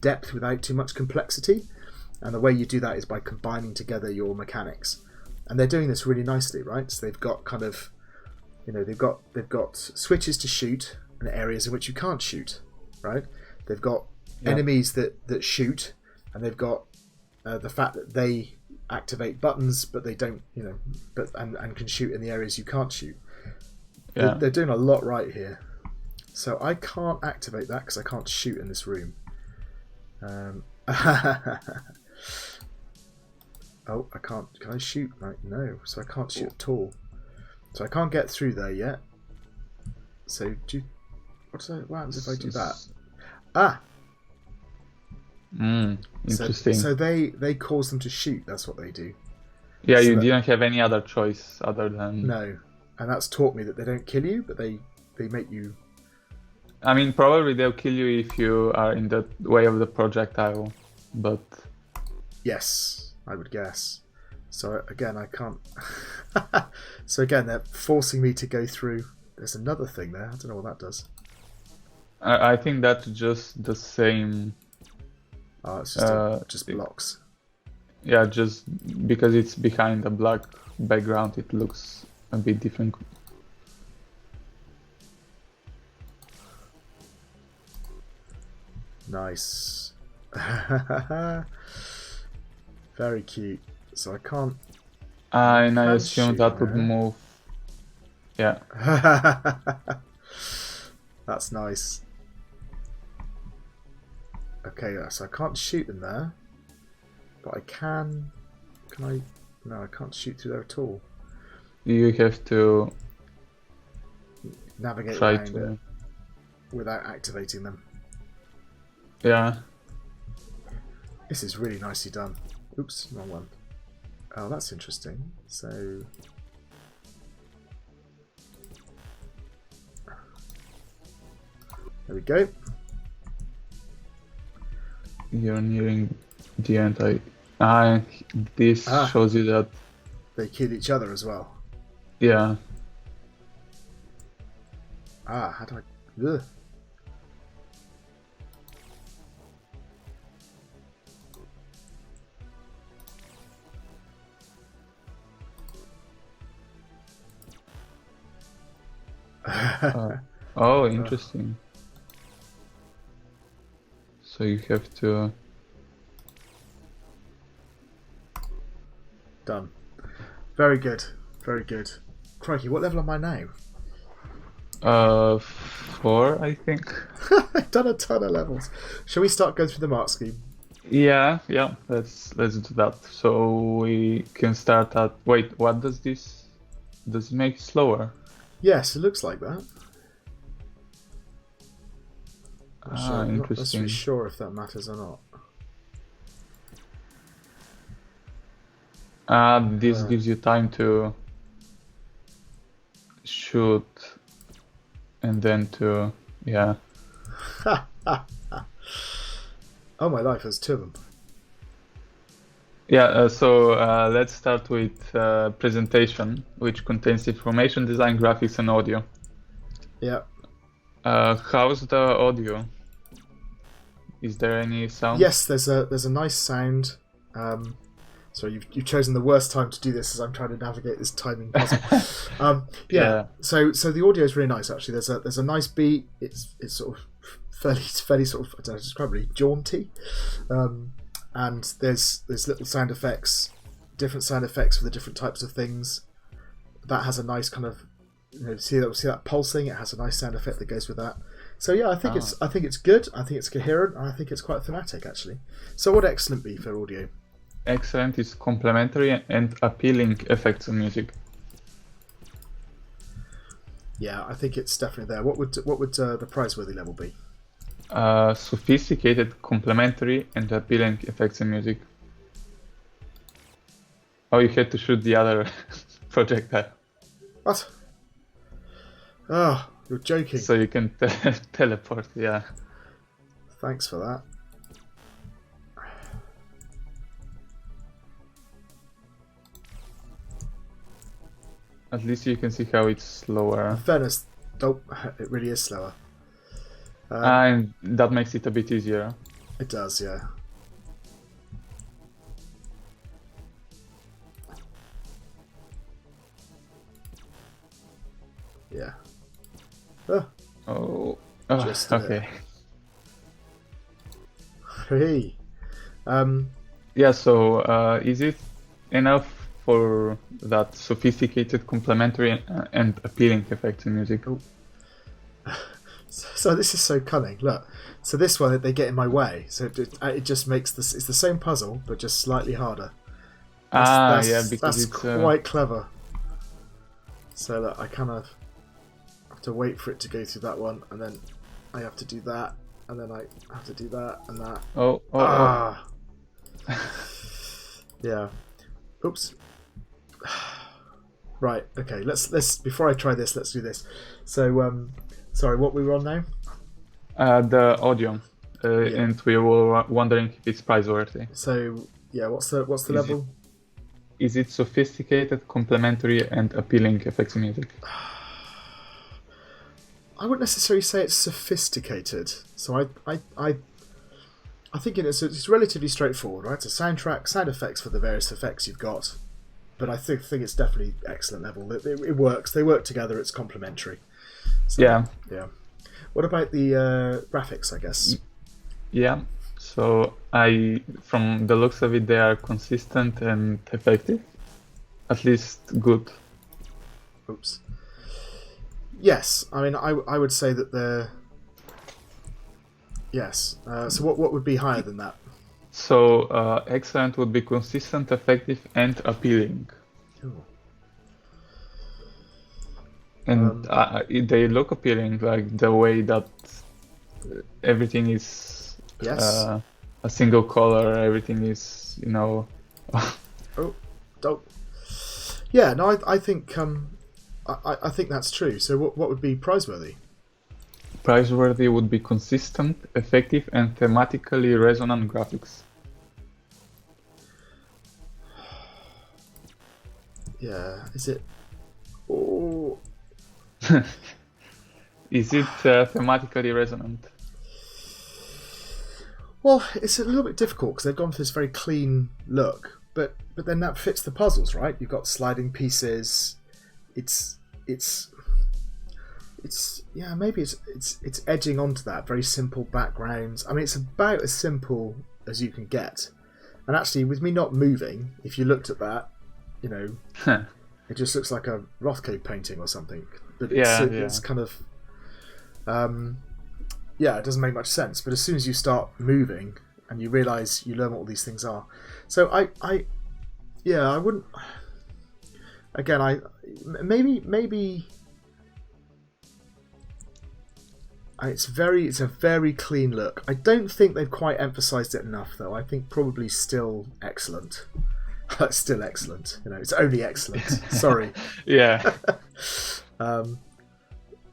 depth without too much complexity, and the way you do that is by combining together your mechanics. And they're doing this really nicely, right? So they've got kind of, they've got switches to shoot and areas in which you can't shoot, right? They've got enemies that shoot, and they've got the fact that they activate buttons, but they don't, and can shoot in the areas you can't shoot. Yeah. They're doing a lot right here. So I can't activate that because I can't shoot in this room. Oh, I can't. Can I shoot? Right, no. So I can't shoot at all. So I can't get through there yet. So what happens if I do that? Ah. Interesting. So they cause them to shoot. That's what they do. Yeah, so you didn't have any other choice other than... No. And that's taught me that they don't kill you, but they make you... I mean, probably they'll kill you if you are in the way of the projectile, but... Yes, I would guess. So again, I can't... So again, they're forcing me to go through... There's another thing there. I don't know what that does. I think that's just the same... Oh, it's just blocks. Yeah, just because it's behind a black background, it looks a bit different. Nice. Very cute. So I can't... And I assume that would move. Yeah. That's nice. Okay, so I can't shoot in there. But I can... Can I... No, I can't shoot through there at all. You have to... navigate around it without activating them. Yeah. This is really nicely done. Oops, wrong one. Oh, that's interesting. So... There we go. You're nearing the end. This shows you that... They kill each other as well. Yeah. How do I... Ugh. Oh, interesting. So you have to... Done. Very good. Very good. Crikey, what level am I now? 4, I think. I've done a ton of levels. Shall we start going through the mark scheme? Yeah. Let's do that. So we can start at... Wait, what does this... Does it make it slower? Yes, it looks like that. Interesting. I'm not necessarily sure if that matters or not. This gives you time to shoot and then to... Yeah. Oh my life, there's 2 of them. Yeah, so let's start with presentation, which contains information, design, graphics, and audio. Yeah. How's the audio? Is there any sound? Yes, there's a nice sound. So you've chosen the worst time to do this as I'm trying to navigate this timing puzzle. Yeah. So the audio is really nice actually. There's a nice beat. It's sort of fairly sort of, I don't know how to describe it, really jaunty. And there's little sound effects, different sound effects for the different types of things. That has a nice kind of, see that pulsing. It has a nice sound effect that goes with that. So yeah, I think it's good. I think it's coherent. And I think it's quite thematic actually. So what excellent be for audio? Excellent is complementary and appealing effects and music. Yeah, I think it's definitely there. What would the prizeworthy level be? Sophisticated, complementary, and appealing effects and music. Oh, you had to shoot the other projectile. What? Oh, you're joking. So you can teleport, yeah. Thanks for that. At least you can see how it's slower. In fairness, it really is slower. And that makes it a bit easier. It does, yeah. Yeah. Oh, Just okay. Hey. Yeah, so is it enough for that sophisticated, complementary, and appealing effect in music? So this is so cunning. Look, so this one they get in my way. So it just makes this. It's the same puzzle, but just slightly harder. Yeah, because that's it's quite clever. So that I kind of have to wait for it to go through that one, and then I have to do that, and then I have to do that and that. Oh. Yeah. Oops. Right. Okay. Let's before I try this, let's do this. So sorry, what we were on now? The audio, and we were wondering if it's praiseworthy. So yeah, what's the level? Is it sophisticated, complementary, and appealing effects in music? I wouldn't necessarily say it's sophisticated. So I think it's relatively straightforward, right? It's a soundtrack, sound effects for the various effects you've got. But I think it's definitely excellent level. It works. They work together. It's complementary. So, yeah. What about the graphics, I guess? Yeah. So from the looks of it, they are consistent and effective. At least good. Oops. Yes. I mean, I would say that they're... Yes. So what would be higher than that? So excellent would be consistent, effective, and appealing. Cool. And they look appealing, like the way that everything is a single color. Everything is, Dope. Yeah. No, I think I think that's true. So what would be praiseworthy? Praiseworthy would be consistent, effective, and thematically resonant graphics. Yeah, is it? Oh. Is it thematically resonant? Well, it's a little bit difficult because they've gone for this very clean look, but then that fits the puzzles, right? You've got sliding pieces. It's yeah, maybe it's edging onto that very simple backgrounds. I mean, it's about as simple as you can get. And actually, with me not moving, if you looked at that, it just looks like a Rothko painting or something. But it's kind of it doesn't make much sense. But as soon as you start moving and you realise you learn what all these things are, so I wouldn't. Again, maybe. It's a very clean look. I don't think they've quite emphasised it enough, though. I think probably still excellent. Still excellent. It's only excellent. Sorry. Yeah.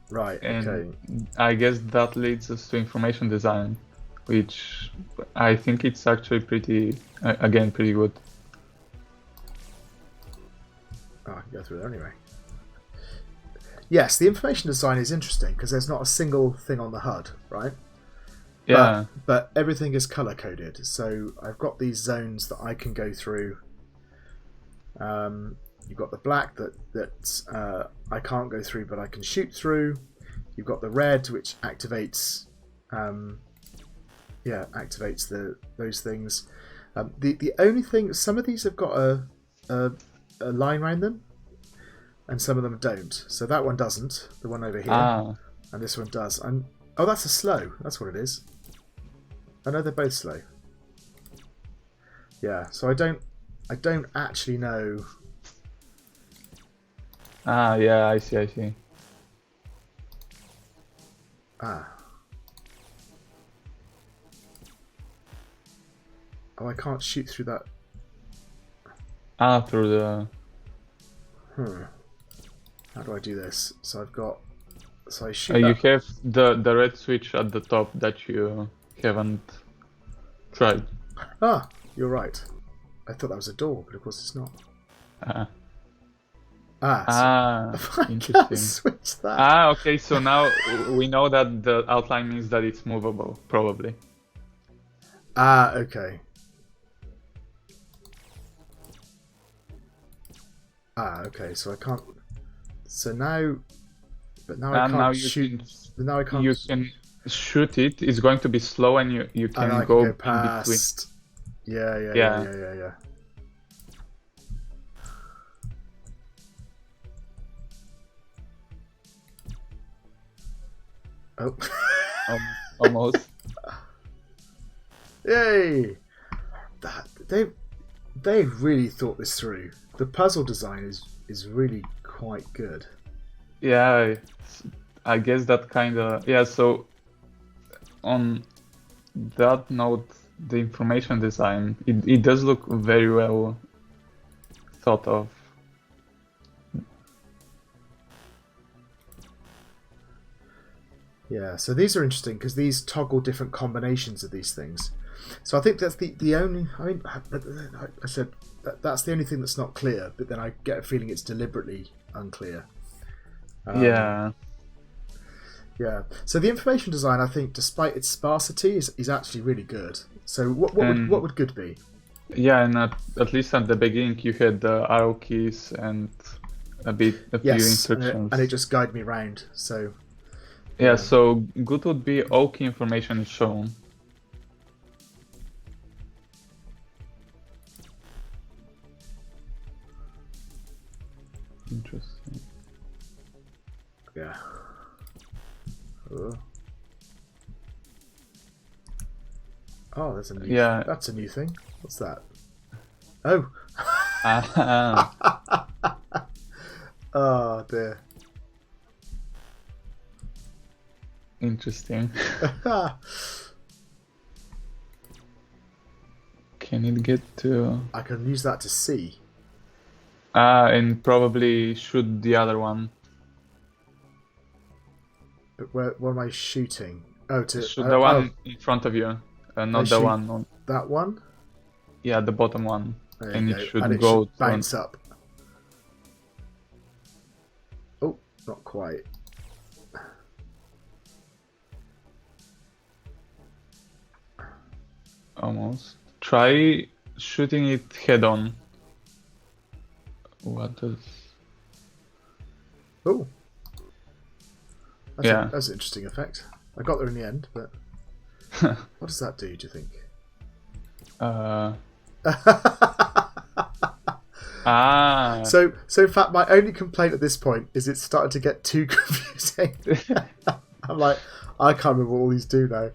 Right. And okay. I guess that leads us to information design, which I think it's actually pretty good. Oh, I can go through there anyway. Yes, the information design is interesting because there's not a single thing on the HUD, right? Yeah. But everything is color coded. So I've got these zones that I can go through. You've got the black that I can't go through, but I can shoot through. You've got the red, which activates those things. The only thing, some of these have got a line around them, and some of them don't. So that one doesn't. The one over here, and this one does. Oh, that's a slow. That's what it is. I know they're both slow. Yeah. So I don't actually know. Yeah, I see. Oh, I can't shoot through that. Through the... How do I do this? So I've got... So I shoot You have the red switch at the top that you haven't tried. You're right. I thought that was a door, but of course it's not. Ah, so I Interesting. can't switch that. Okay, so now we know that the outline means that it's movable, probably. Okay. Okay, so I can't. So now. But now I can't now shoot. Now I can't. You can shoot it. It's going to be slow, and you can I go can go past. Yeah. Oh. Almost. Yay! They really thought this through. The puzzle design is really quite good. Yeah, I guess that kind of So on that note, the information design it does look very well thought of. Yeah, so these are interesting because these toggle different combinations of these things. So I think that's the only. I mean, I said that's the only thing that's not clear. But then I get a feeling it's deliberately unclear. Yeah. So the information design, I think, despite its sparsity, is actually really good. So what would good be? Yeah, and at least at the beginning you had the arrow keys and a few instructions. And it just guided me around. So. Yeah, so good would be all key information is shown. Interesting. Yeah. Oh, that's a new thing. What's that? Oh. Oh dear. Interesting. Can it get to... I can use that to see. And probably shoot the other one. But where am I shooting? Oh, to shoot the one in front of you, not the one on... That one? Yeah, the bottom one. And it should and go... should bounce up. Oh, not quite. Almost. Try shooting it head on. What does... Oh. That's an interesting effect. I got there in the end, but... What does that do, do you think? So in fact, my only complaint at this point is it's starting to get too confusing. I'm like, I can't remember what all these do now.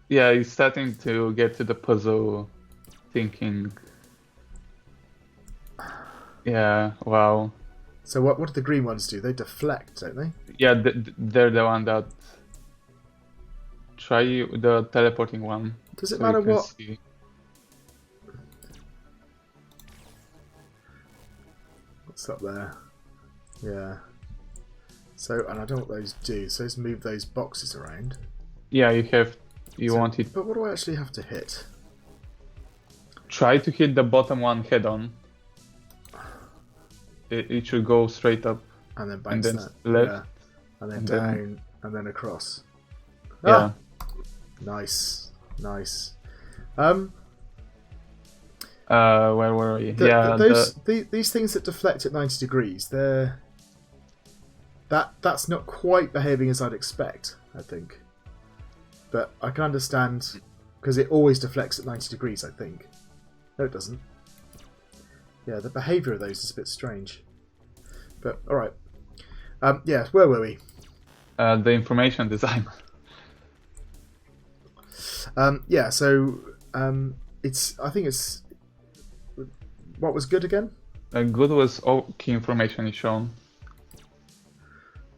Yeah, he's starting to get to the puzzle thinking. Yeah, wow. So what do the green ones do? They deflect, don't they? Yeah, they're the one that... Try the teleporting one. Does it matter what... See. What's up there? Yeah. So, and I don't know what those do. So let's move those boxes around. Yeah, you want it. But what do I actually have to hit? Try to hit the bottom one head on. It should go straight up. And then bounce that. Left. Yeah. And then down. And then across. Yeah. Nice. Where were we? These things that deflect at 90 degrees, that's not quite behaving as I'd expect, I think. But I can understand, because it always deflects at 90 degrees, I think. No, it doesn't. Yeah, the behaviour of those is a bit strange. But, alright. Yeah, where were we? The information design. Yeah, so I think it's... What was good again? Good was all key information is shown.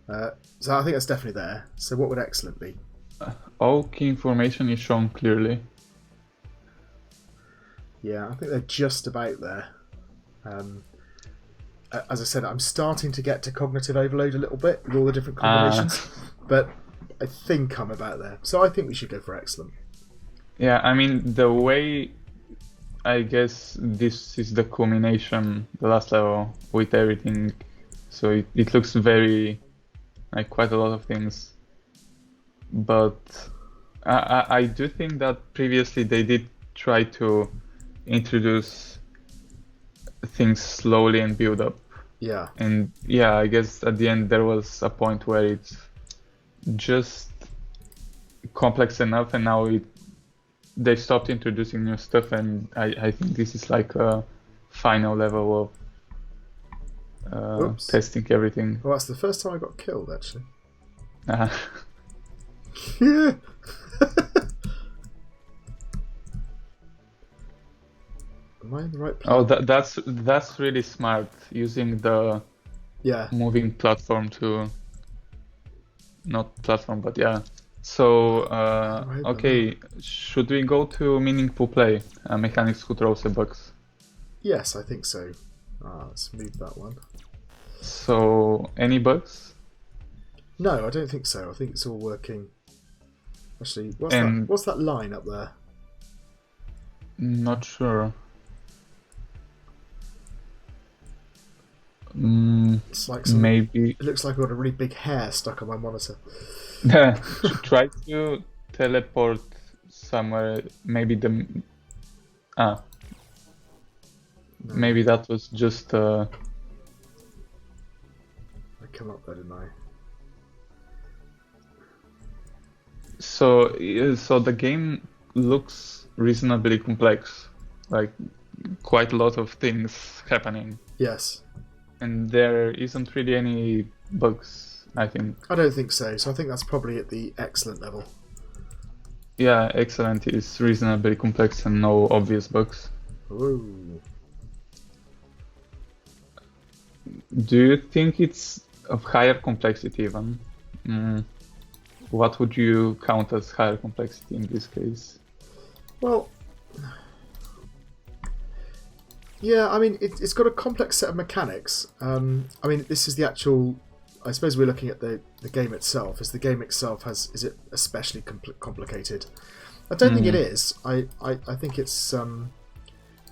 So I think that's definitely there. So what would excellent be? All key information is shown clearly. Yeah, I think they're just about there. As I said, I'm starting to get to cognitive overload a little bit with all the different combinations, but I think I'm about there. So I think we should go for excellent. Yeah, I mean, the way I guess this is the culmination, the last level with everything. So it looks very like quite a lot of things. But I do think that previously they did try to introduce things slowly and build up. Yeah. And yeah, I guess at the end there was a point where it's just complex enough, and now they stopped introducing new stuff, and I think this is like a final level of testing everything. Well, that's the first time I got killed, actually. Uh, Yeah. Am I in the right place? oh, that's really smart, using the moving platform to not platform, but yeah. So okay, should we go to meaningful play, mechanics, controls, and bugs? Yes, I think so. Let's move that one. So any bugs? No, I don't think so. I think it's all working. Actually, what's that line up there? Not sure. It's like maybe it looks like I've got a really big hair stuck on my monitor. Try to teleport somewhere. Maybe maybe that was just I come up there, didn't I? So the game looks reasonably complex, like quite a lot of things happening. Yes. And there isn't really any bugs, I think. I don't think so. So I think that's probably at the excellent level. Yeah, excellent is reasonably complex and no obvious bugs. Ooh. Do you think it's of higher complexity even? What would you count as higher complexity in this case? Well, yeah, I mean, it's got a complex set of mechanics. I mean, this is the actual... I suppose we're looking at the game itself. Is the game itself is it especially complicated? I don't think it is. I think it's...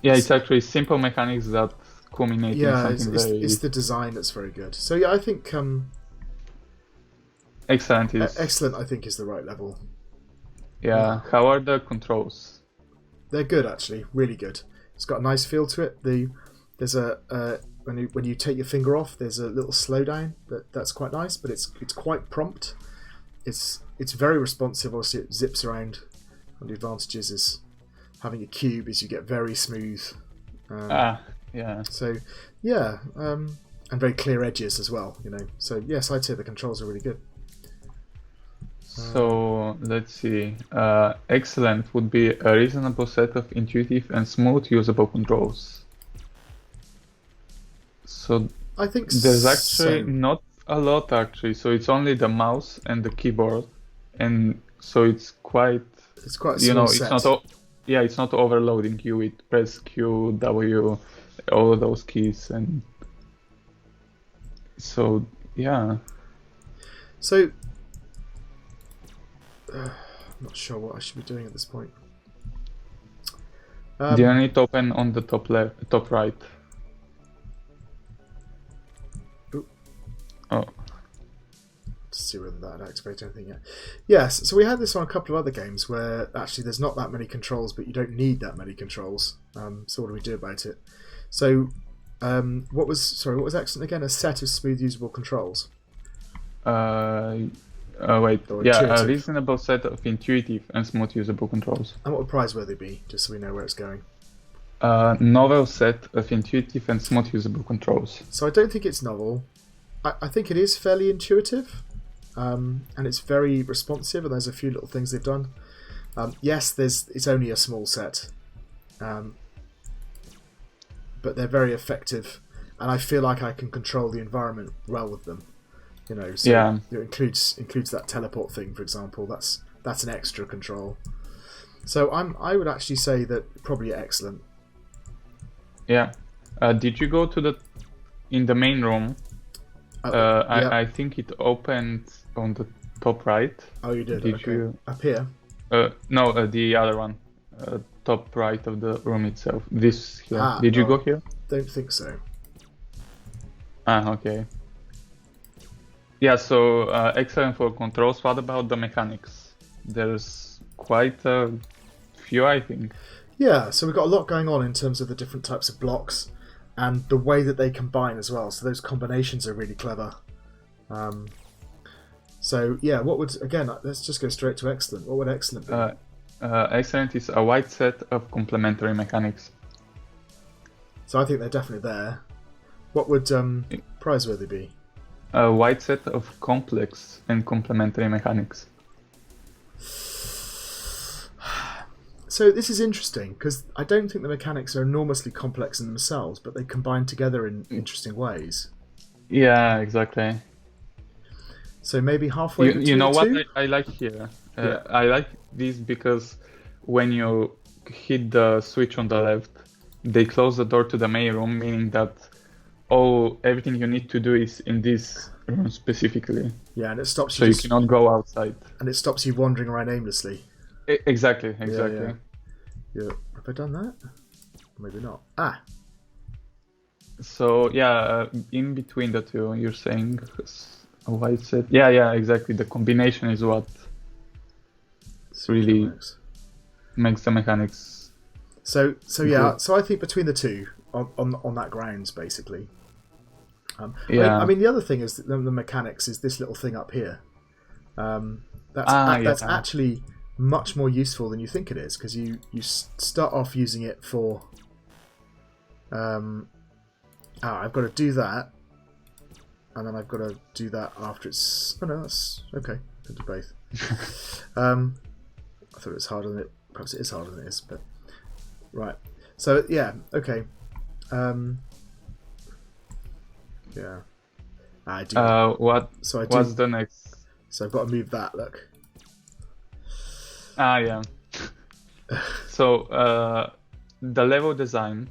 yeah, it's actually simple mechanics that culminate in something very... it's the design that's very good. So yeah, I think... excellent is... excellent, I think, is the right level. Yeah, how are the controls? They're good, actually. Really good. It's got a nice feel to it. There's when you take your finger off, there's a little slowdown that's quite nice, but it's quite prompt. It's very responsive. Obviously, it zips around. One of the advantages is having a cube is you get very smooth. Yeah. So yeah, and very clear edges as well. You know. So yes, I'd say the controls are really good. So let's see. Excellent would be a reasonable set of intuitive and smooth usable controls. So I think there's actually not a lot actually. So it's only the mouse and the keyboard, and so it's quite a small set. It's not overloading you with press Q, W, all of those keys, and so yeah. So. I'm not sure what I should be doing at this point. Do you need to open on the top right? Ooh. Oh. To see whether that activates anything yet. Yes, so we had this on a couple of other games where actually there's not that many controls, but you don't need that many controls. So what do we do about it? So what was excellent again? A set of smooth usable controls. A reasonable set of intuitive and smooth usable controls. And what would prizeworthy be, just so we know where it's going? Novel set of intuitive and smooth usable controls. So I don't think it's novel. I think it is fairly intuitive, and it's very responsive, and there's a few little things they've done. Yes, it's only a small set, but they're very effective, and I feel like I can control the environment well with them. You know, so it includes that teleport thing, for example. That's an extra control. So I would actually say that probably excellent. Yeah. Did you go to in the main room? I think it opened on the top right. Oh, you did. Did you up here? No, the other one. top right of the room itself. This here. Ah, Did you no. go here? Don't think so. Ah, okay. Yeah, so excellent for controls. What about the mechanics? There's quite a few, I think. Yeah, so we've got a lot going on in terms of the different types of blocks and the way that they combine as well. So those combinations are really clever. So yeah, what would, again, let's just go straight to excellent. What would excellent be? Excellent is a wide set of complementary mechanics. So I think they're definitely there. What would prizeworthy be? A wide set of complex and complementary mechanics. So this is interesting because I don't think the mechanics are enormously complex in themselves, but they combine together in interesting ways. Yeah, exactly. So maybe halfway between you know the what two? I like here? Yeah. I like this because when you hit the switch on the left, they close the door to the main room, meaning that everything you need to do is in this room specifically. Yeah, and it stops So you. you cannot go outside. And it stops you wandering around aimlessly. Exactly. Yeah. Have I done that? Maybe not. Ah. So yeah, in between the two, you're saying a wide set. Yeah, exactly. The combination is what really makes the mechanics. So yeah. So I think between the two, on that grounds, basically. I mean, the other thing is that the mechanics is this little thing up here. That's actually much more useful than you think it is, because you start off using it for. I've got to do that, and then I've got to do that after it's. Oh no, that's okay. I can do both. I thought it was harder than it. Perhaps it is harder than it is, but right. So yeah, okay. Yeah. I do. What's the next? So I've got to move that. Look. Yeah. So the level design,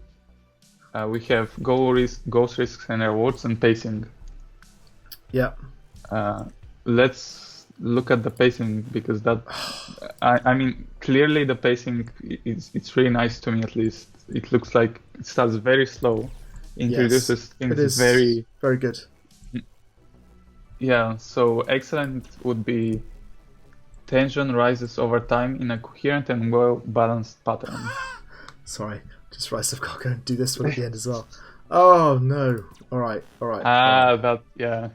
we have goals, risks, and rewards, and pacing. Yeah. Let's look at the pacing because that. I mean, clearly the pacing it's really nice to me. At least it looks like it starts very slow, introduces things very good. Yeah. So excellent would be. Tension rises over time in a coherent and well-balanced pattern. Sorry, just realised I've got to go and do this one at the end as well. Oh no! All right. That yeah.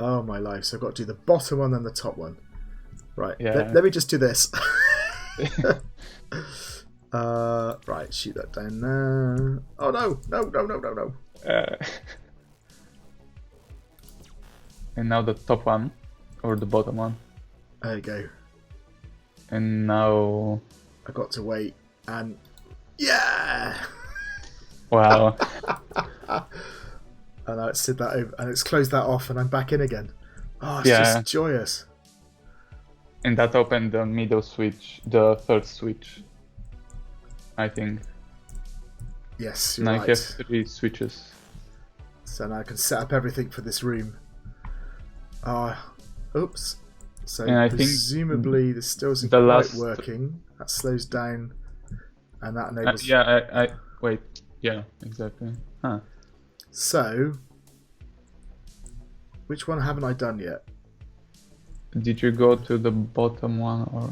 Oh my life! So I've got to do the bottom one and the top one. Right. Yeah. Let me just do this. Right. Shoot that down there. Oh no! And now the top one, or the bottom one. There you go. And now I got to wait, and yeah. Wow. And now it's slid that over, and it's closed that off, and I'm back in again. Oh, it's just joyous. And that opened the middle switch, the third switch, I think. Yes, you're now right. I have 3 switches. So now I can set up everything for this room. Oops. So presumably this still isn't quite working. That slows down, and that enables. Wait. Yeah, exactly. Huh. So, which one haven't I done yet? Did you go to the bottom one or?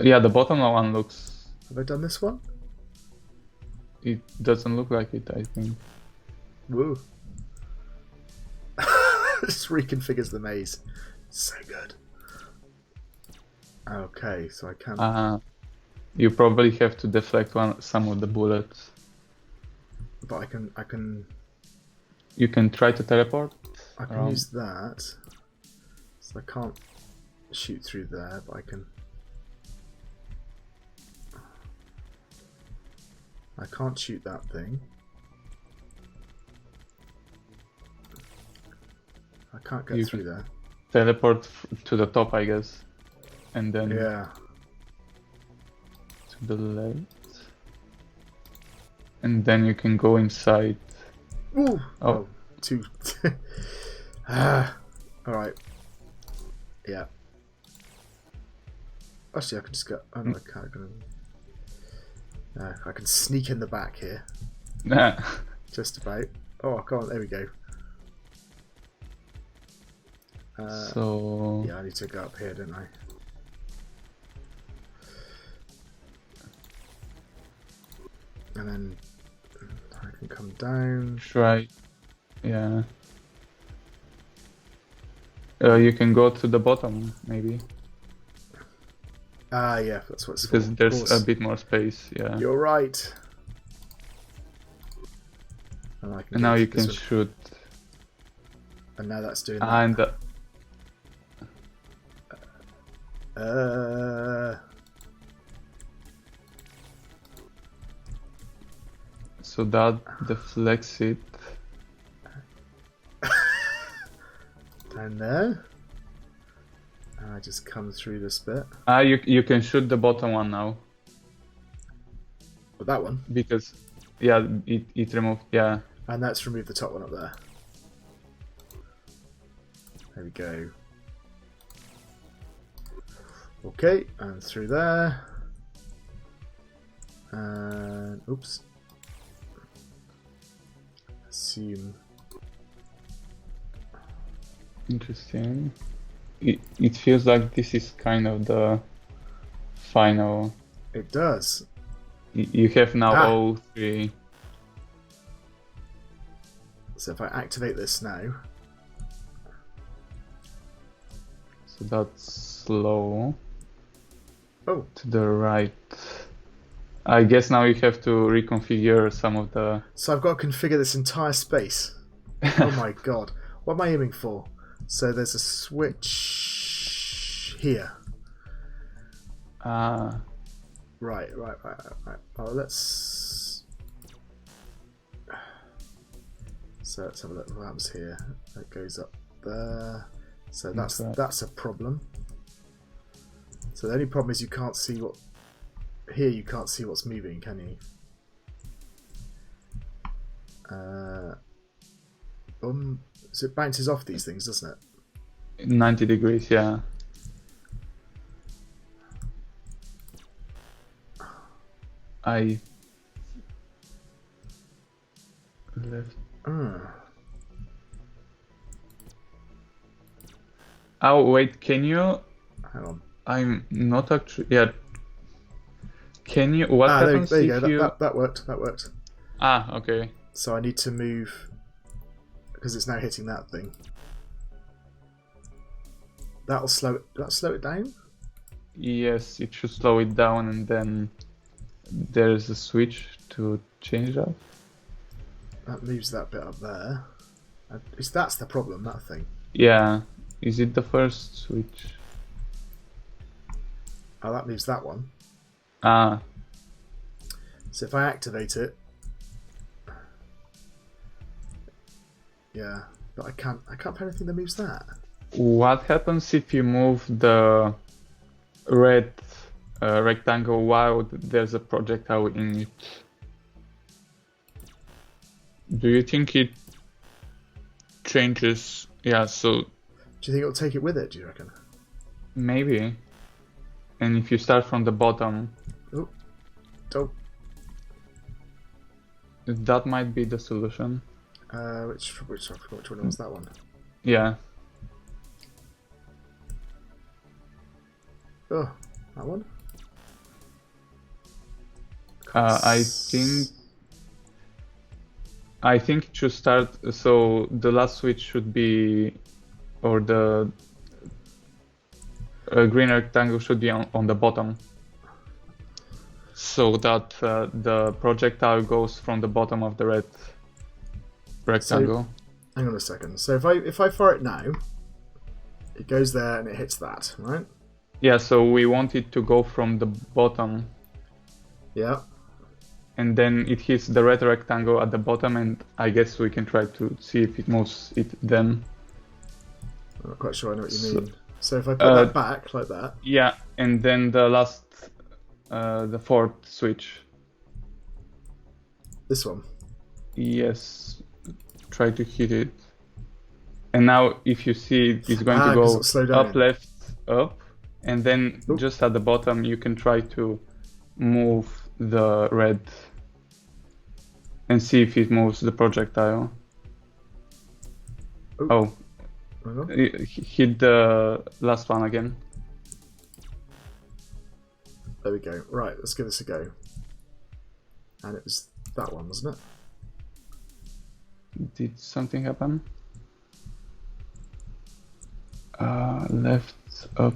Yeah, the bottom one looks. Have I done this one? It doesn't look like it, I think. Woo. This reconfigures the maze. So good. Okay, so I can. You probably have to deflect some of the bullets. But I can. You can try to teleport. I can use that. So I can't shoot through there, but I can. I can't shoot that thing. I can't get through there. Teleport to the top, I guess, and then to the left, and then you can go inside. Ooh. Oh, two. All right. Yeah. Actually, I can just go. Oh no, I can't. I can sneak in the back here. Just about. Oh, come on. There we go. So yeah, I need to go up here, don't I? And then I can come down. try. Yeah. You can go to the bottom, maybe. Ah, yeah, that's what it's Because for. there's a bit more space, yeah. You're right. And now you can shoot. And now that's doing that. And so that deflects it. Down there. And I just come through this bit. You can shoot the bottom one now. But that one? Because, yeah, it removed, yeah. And that's removed the top one up there. There we go. Okay, and through there. And oops. Assume. Interesting. It feels like this is kind of the final. It does. You have now all three. So if I activate this now. So that's slow. Oh. To the right. I guess now you have to reconfigure some of the... So I've got to configure this entire space. Oh my god. What am I aiming for? So there's a switch here. Right. Oh, let's... So let's have a look what happens here. That goes up there. So that's a problem. So the only problem is you can't see what... Here you can't see what's moving, can you? So it bounces off these things, doesn't it? 90 degrees, yeah. I left. Oh wait, can you? Hang on. I'm not actually. Yeah. Can you? What happens there you if go. you? That worked. That worked. Okay. So I need to move because it's now hitting that thing. That'll slow it. That'll slow it down. Yes, it should slow it down, and then there's a switch to change that. That moves that bit up there. That's the problem. That thing. Yeah. Is it the first switch? Oh, that moves that one. So if I activate it, yeah, but I can't put anything that moves that. What happens if you move the red rectangle while there's a projectile in it? Do you think it changes? Yeah, so... Do you think it'll take it with it, do you reckon? Maybe. And if you start from the bottom... Oh, don't. That might be the solution. Which one was that one? Yeah. Oh, that one? I think it should start, so the last switch should be, or the green rectangle should be on the bottom, so that the projectile goes from the bottom of the red rectangle. So, hang on a second. So if I fire it now, it goes there and it hits that, right? Yeah, so we want it to go from the bottom. Yeah. And then it hits the red rectangle at the bottom, and I guess we can try to see if it moves it then. I'm not quite sure I know what you mean. So if I put that back like that. Yeah, and then the last, the fourth switch. This one. Yes, try to hit it. And now if you see it's going to go up, left, up, and then just at the bottom you can try to move the red and see if it moves the projectile. Oh, hit the last one again. There we go. Right, let's give this a go. And it was that one, wasn't it? Did something happen? Left up.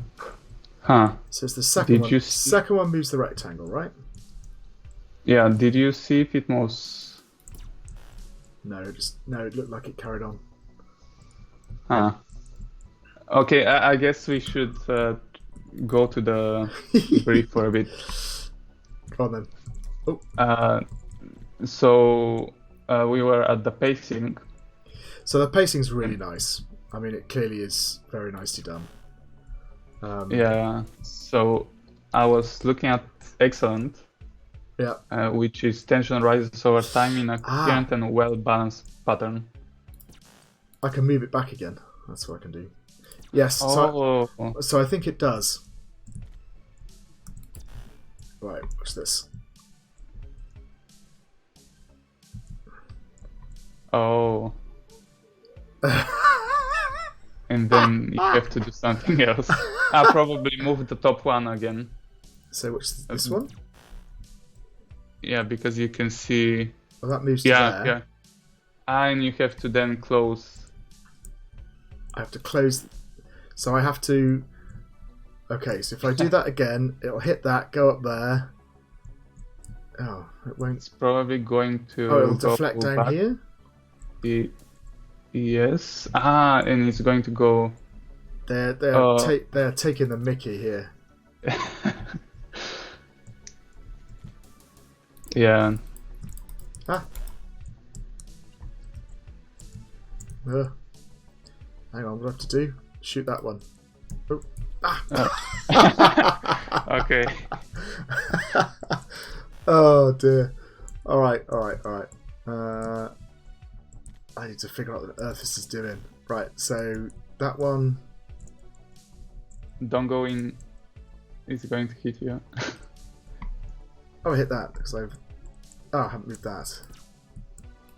Huh. So it's the second Did one. you Second one moves the rectangle, right? Yeah. Did you see if it moves? No, it looked like it carried on. Huh. Okay, I guess we should go to the brief for a bit. Come on then. Oh. So we were at the pacing. So the pacing's really nice. I mean, it clearly is very nicely done. Yeah. So I was looking at excellent. Yeah. Which is tension rises over time in a coherent and well-balanced pattern. I can move it back again. That's what I can do. Yes. Oh. So I think it does. Right. Watch this. Oh. And then you have to do something else. I'll probably move the top one again. So which this one? Yeah, because you can see. Well, that moves to there. Yeah. And you have to then close. I have to close. So I have to. Okay, so if I do that again, it'll hit that, go up there. Oh, it won't. It's probably going to. Oh, it'll deflect down back. here? Yes. And it's going to go. They're taking the mickey here. Yeah. Hang on, what do I have to do? Shoot that one. Oh. Okay. Oh dear. Alright. I need to figure out what on earth this is doing. Right, so that one. Don't go in. It's going to hit you. Oh, I hit that because I haven't moved that.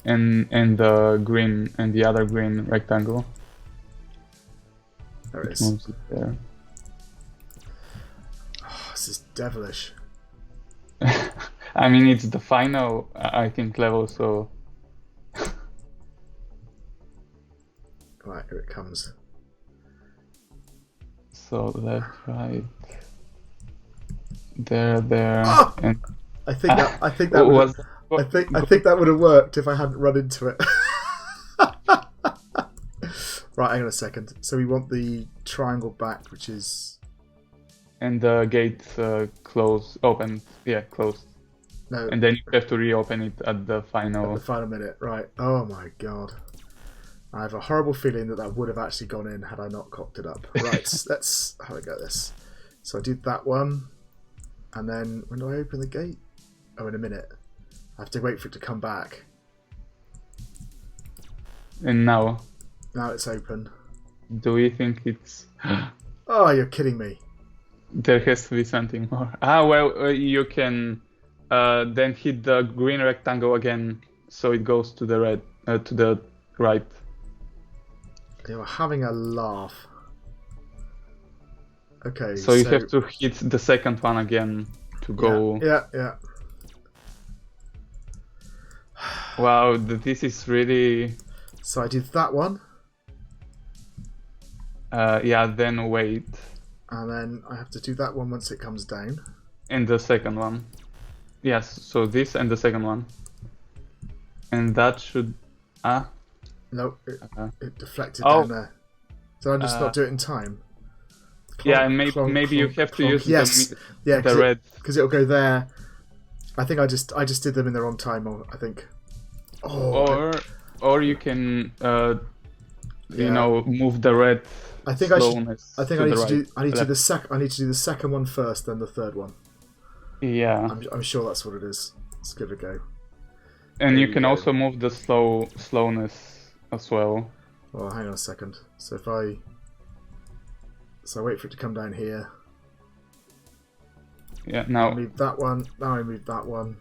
And the green and the other green rectangle. There it is. Moves it there. Oh, this is devilish. I mean, it's the final, I think, level, so. Right, here it comes. So left, right. There, Oh! and I think that would have worked if I hadn't run into it. Right, hang on a second. So we want the triangle back, which is. And the gate opened. Yeah, closed. No. And then you have to reopen it at the final. At the final minute, right? Oh my god! I have a horrible feeling that would have actually gone in had I not cocked it up. Right, let's have a go at this. So I did that one, and then when do I open the gate? Oh, in a minute. I have to wait for it to come back. And now it's open. do we think it's... Oh, you're kidding me. There has to be something more. Well, you can then hit the green rectangle again, so it goes to the to the right. You're having a laugh. Okay. So you have to hit the second one again to go. Yeah. Wow, this is really. So I did that one. Yeah, then wait. And then I have to do that one once it comes down. And the second one. Yes, so this and the second one. And that should... No, it deflected down there. So I'm just not do it in time. Yeah, and maybe you have to use the red. Because it'll go there. I think I just did them in the wrong time, I think. Oh, or you can, you know, move the red. I think I need to do the second one first, then the third one. Yeah. I'm sure that's what it is. Let's give it a go. And you can also move the slowness as well. Well, hang on a second. So if I wait for it to come down here. Yeah. Now. Remove that one. Now remove that one.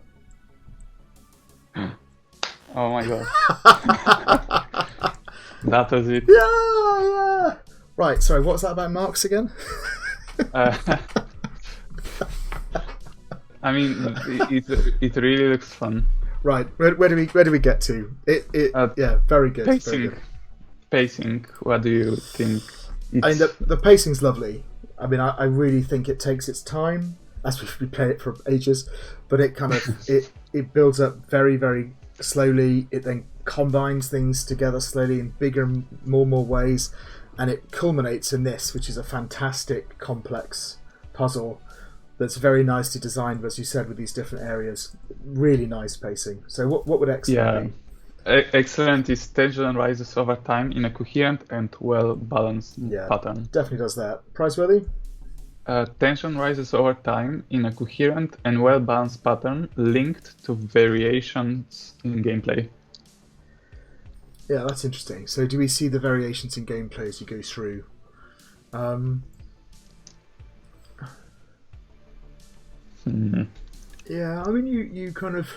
Oh my god. That was it. Yeah. Right. Sorry. What's that about marks again? I mean, it really looks fun. Right. Where do we get to? Yeah. Very good. Pacing. Very good. Pacing. What do you think? I mean, the pacing's lovely. I mean, I really think it takes its time, as we play it for ages, but it kind of it builds up very, very slowly. It then combines things together slowly in bigger, more ways, and it culminates in this, which is a fantastic, complex puzzle that's very nicely designed, as you said, with these different areas. Really nice pacing. So what would excellent be? Excellent is tension rises over time in a coherent and well-balanced pattern. Definitely does that. Prizeworthy? Tension rises over time in a coherent and well-balanced pattern linked to variations in gameplay. Yeah, that's interesting. So do we see the variations in gameplay as you go through? Yeah, I mean, you kind of...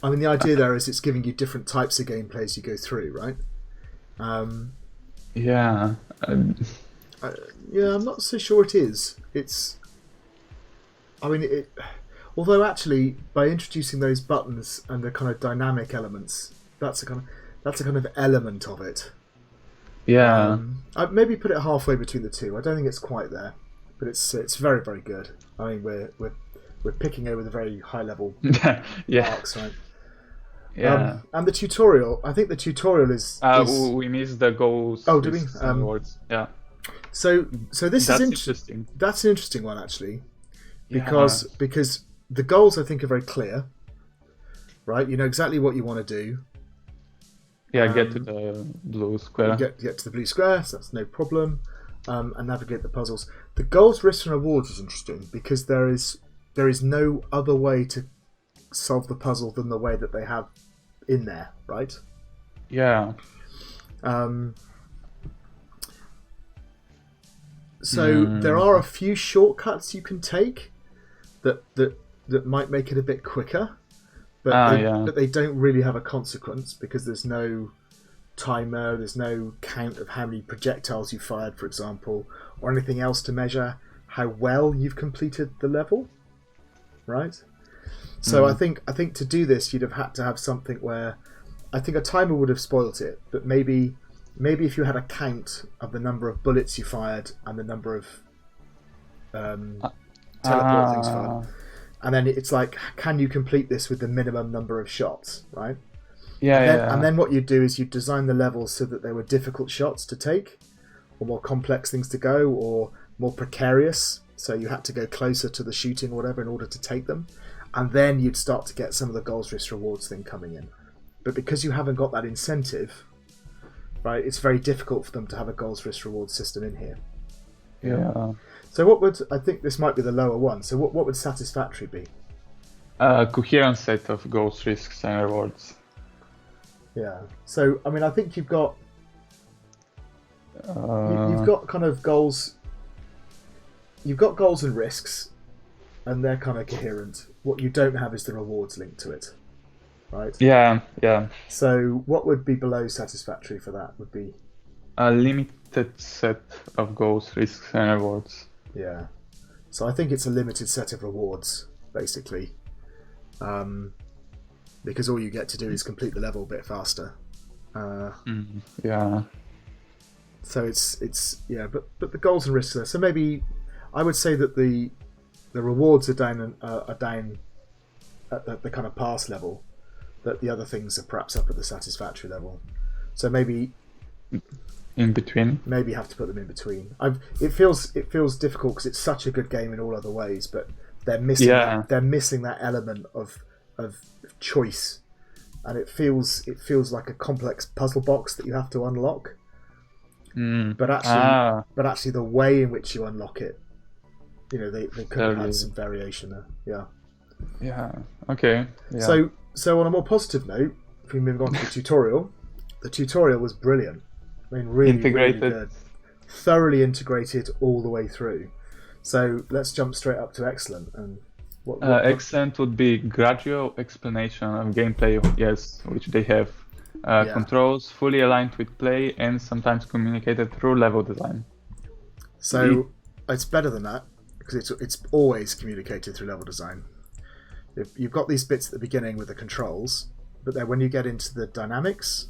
I mean, the idea there is it's giving you different types of gameplay as you go through, right? Yeah. Yeah, I'm not so sure it is. It's... I mean, although actually, by introducing those buttons and the kind of dynamic elements, that's a kind of element of it. Yeah. I'd maybe put it halfway between the two. I don't think it's quite there, but it's very, very good. I mean, we're picking over the very high level marks, right? Yeah. And the tutorial, I think the tutorial is... we missed the goals. Oh, did we? Words. Yeah. So this That's is interesting. That's an interesting one, actually, because the goals, I think, are very clear, right? You know exactly what you want to do. Yeah, get to the blue square. Get to the blue square, so that's no problem, and navigate the puzzles. The goals, risks, and rewards is interesting because there is no other way to solve the puzzle than the way that they have in there, right? Yeah. So there are a few shortcuts you can take that might make it a bit quicker, but they don't really have a consequence because there's no timer, there's no count of how many projectiles you fired, for example, or anything else to measure how well you've completed the level, right? So I think to do this, you'd have had to have something where I think a timer would have spoilt it, but maybe if you had a count of the number of bullets you fired and the number of teleport things fired, and then it's like, can you complete this with the minimum number of shots, right? And then what you'd do is you'd design the levels so that they were difficult shots to take, or more complex things to go, or more precarious, so you had to go closer to the shooting or whatever in order to take them. And then you'd start to get some of the goals, risks, rewards thing coming in. But because you haven't got that incentive, right, it's very difficult for them to have a goals, risks, rewards system in here. Yeah. So I think this might be the lower one. So what would satisfactory be? A coherent set of goals, risks, and rewards. Yeah. So, I mean, I think you've got kind of goals. You've got goals and risks, and they're kind of coherent. What you don't have is the rewards linked to it, right? Yeah. So what would be below satisfactory for that? Would be a limited set of goals, risks, and rewards. Yeah. So I think it's a limited set of rewards, basically, because all you get to do is complete the level a bit faster. Yeah. So it's but the goals and risks there. So maybe I would say that the rewards are down at the kind of pass level, that the other things are perhaps up at the satisfactory level. So maybe in between. Maybe have to put them in between. It feels difficult because it's such a good game in all other ways, but they're missing that element of choice, and it feels like a complex puzzle box that you have to unlock. But actually the way in which you unlock it, you know, they could have had some variation there. Yeah. Okay. Yeah. So on a more positive note, if we move on to the tutorial was brilliant. I mean, really, integrated, really good. thoroughly integrated all the way through. So let's jump straight up to excellent. And what excellent would be gradual explanation of gameplay, yes, which they have. Controls fully aligned with play and sometimes communicated through level design. So it's better than that because it's always communicated through level design. You've got these bits at the beginning with the controls, but then when you get into the dynamics,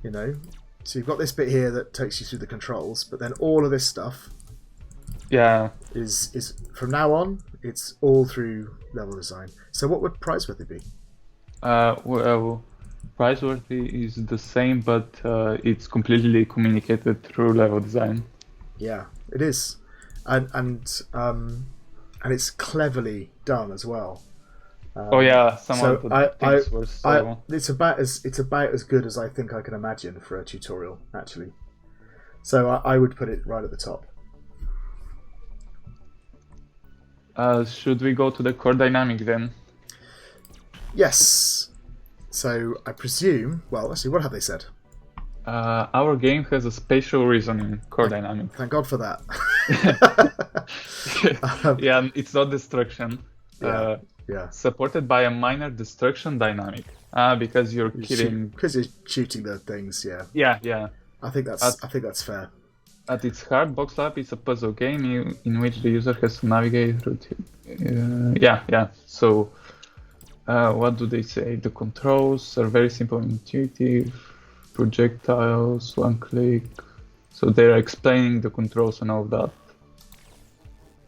so you've got this bit here that takes you through the controls, but then all of this stuff is from now on, it's all through level design. So what would Prizeworthy be? Well, Prizeworthy is the same, but it's completely communicated through level design. Yeah, it is, and it's cleverly done as well. It's about as good as I think I can imagine for a tutorial, actually. So I would put it right at the top. Should we go to the core dynamic then? Yes. So I presume. Well, actually, what have they said? Our game has a spatial reasoning core dynamic. Thank God for that. Yeah, it's not destruction. Yeah. Supported by a minor destruction dynamic. Because you're killing. Because you're shooting the things. Yeah. Yeah. I think that's fair. At its heart, Box Lab is a puzzle game in which the user has to navigate through. So, what do they say? The controls are very simple and intuitive. Projectiles, one click. So they're explaining the controls and all of that.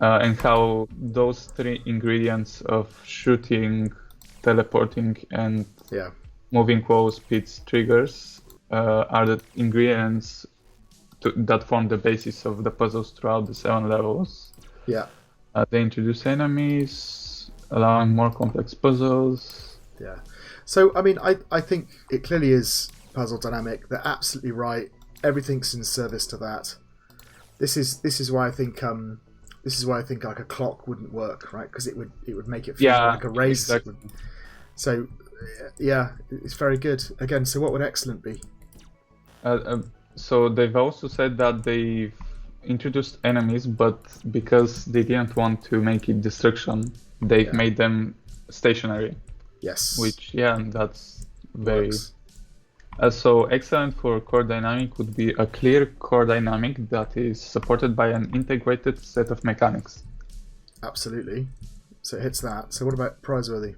And how those three ingredients of shooting, teleporting, and moving wall speeds triggers are the ingredients that form the basis of the puzzles throughout the 7 levels. Yeah. They introduce enemies, allowing more complex puzzles. Yeah. So, I mean, I think it clearly is puzzle dynamic. They're absolutely right. Everything's in service to that. This is why I think like a clock wouldn't work, right? Because it would make it feel like a race. Exactly. So, yeah, it's very good. Again, so what would excellent be? So they've also said that they've introduced enemies, but because they didn't want to make it destruction, they've made them stationary. Yes. Which, that's very... So excellent for core dynamic would be a clear core dynamic that is supported by an integrated set of mechanics. Absolutely. So it hits that. So what about Prizeworthy?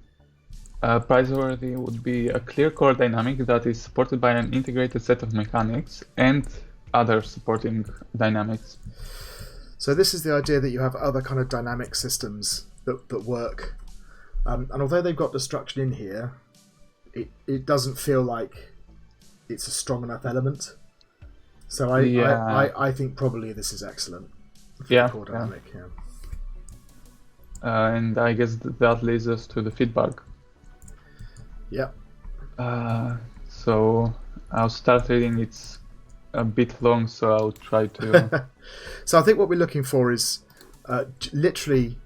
Prizeworthy would be a clear core dynamic that is supported by an integrated set of mechanics and other supporting dynamics. So this is the idea that you have other kind of dynamic systems that work. And although they've got destruction in here, it doesn't feel like it's a strong enough element. So I think probably this is excellent for core dynamic. And I guess that leads us to the feedback. Yep. So I'll start reading. It's a bit long, so I'll try to... So I think what we're looking for is literally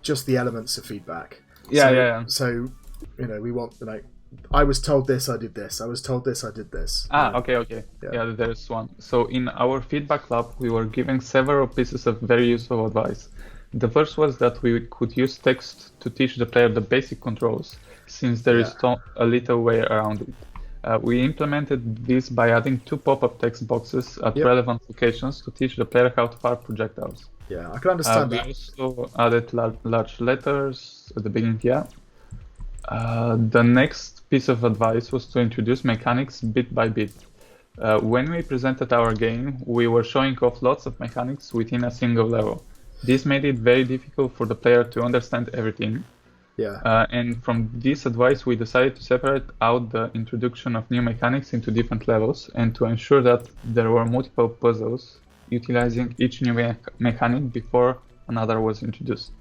just the elements of feedback. So, we want, I was told this, I did this. I was told this, I did this. Okay. Yeah, there's one. So in our feedback lab, we were given several pieces of very useful advice. The first was that we could use text to teach the player the basic controls, since there is a little way around it. We implemented this by adding 2 pop-up text boxes at relevant locations to teach the player how to fire projectiles. Yeah, I can understand that. We also added large letters at the beginning, The next piece of advice was to introduce mechanics bit by bit. When we presented our game, we were showing off lots of mechanics within a single level. This made it very difficult for the player to understand everything. And from this advice, we decided to separate out the introduction of new mechanics into different levels and to ensure that there were multiple puzzles utilizing each new mechanic before another was introduced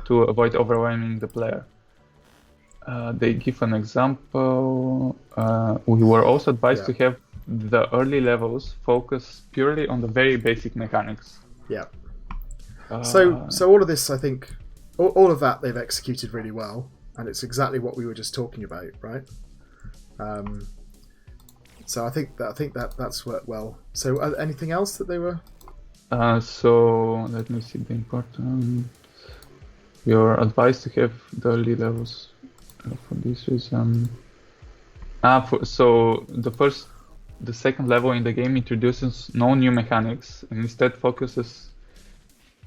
to avoid overwhelming the player. They give an example. We were also advised to have the early levels focus purely on the very basic mechanics. So all of this, I think, all of that they've executed really well, and it's exactly what we were just talking about, right? So I think that's worked well. So anything else that they were So let me see the important. You're advised to have the early levels for this reason. So the second level in the game introduces no new mechanics and instead focuses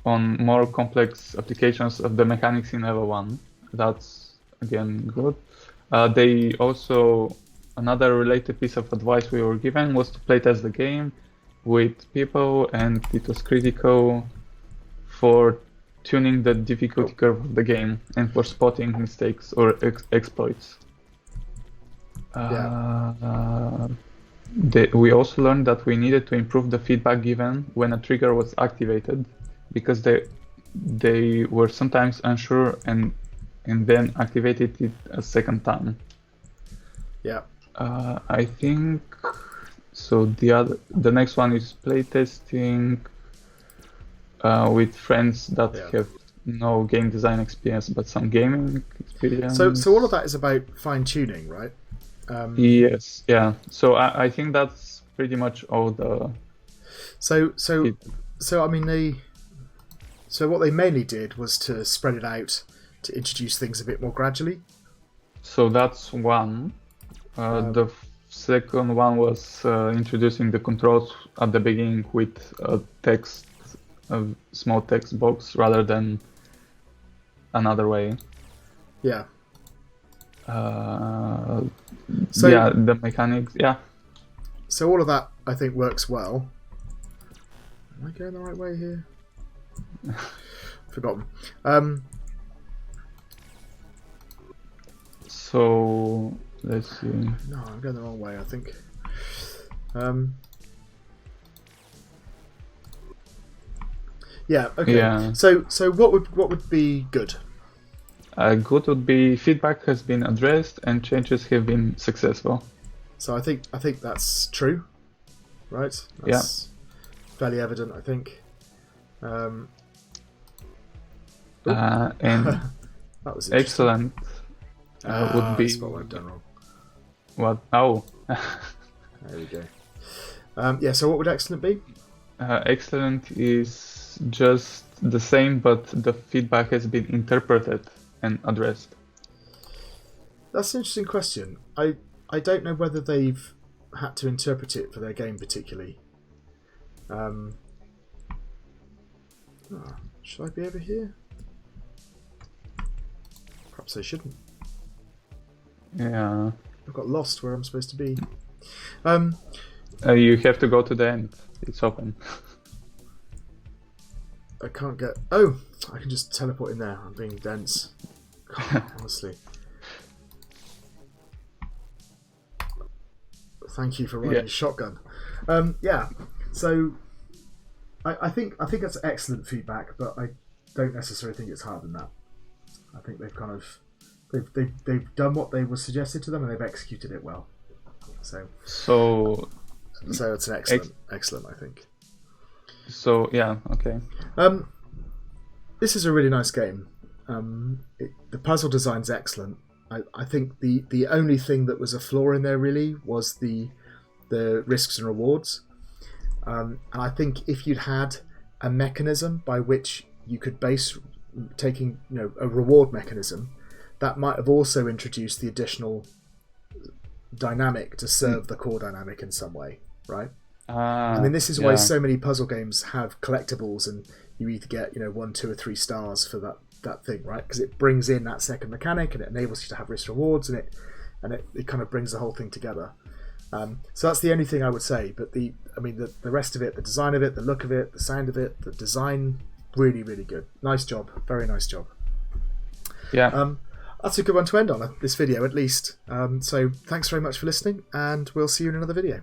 on more complex applications of the mechanics in level 1. That's again good. They also, another related piece of advice we were given was to playtest the game with people, and it was critical for tuning the difficulty curve of the game and for spotting mistakes or exploits. We also learned that we needed to improve the feedback given when a trigger was activated, because they were sometimes unsure and then activated it a second time. Yeah. I think so. The next one is playtesting with friends that have no game design experience but some gaming experience. So all of that is about fine tuning, right? Yes. Yeah. So I think that's pretty much all the. So I mean So what they mainly did was to spread it out to introduce things a bit more gradually. So that's one. The second one was introducing the controls at the beginning with a small text box rather than another way. Yeah. The mechanics. Yeah. So all of that, I think, works well. Am I going the right way here? Forgotten. So let's see. No, I'm going the wrong way, I think. Yeah. Okay. Yeah. So what would be good? Good would be feedback has been addressed and changes have been successful. So I think that's true, right? That's fairly evident, I think. And that was excellent would be. That's what I've done wrong. What? Oh. There we go. So what would excellent be? Excellent is just the same, but the feedback has been interpreted and addressed. That's an interesting question. I don't know whether they've had to interpret it for their game particularly. Should I be over here? Perhaps I shouldn't. Yeah. I've got lost where I'm supposed to be. You have to go to the end. It's open. I can't get... Oh! I can just teleport in there. I'm being dense. God, honestly. Thank you for riding a shotgun. So I think that's excellent feedback, but I don't necessarily think it's harder than that. I think they've kind of they've done what they was suggested to them and they've executed it well. So it's an excellent, I think. So yeah, okay. This is a really nice game. The puzzle design's excellent. I think the only thing that was a flaw in there really was the risks and rewards. And I think if you'd had a mechanism by which you could base taking a reward mechanism, that might have also introduced the additional dynamic to serve the core dynamic in some way, right? I mean, this is why so many puzzle games have collectibles, and you either get 1, 2, or 3 stars for that thing, right? Because it brings in that second mechanic and it enables you to have risk rewards, and it kind of brings the whole thing together. So that's the only thing I would say. But the rest of it, the design of it, the look of it, the sound of it, the design, really, really good. Nice job, very nice job. Yeah. That's a good one to end on this video, at least. So thanks very much for listening, and we'll see you in another video.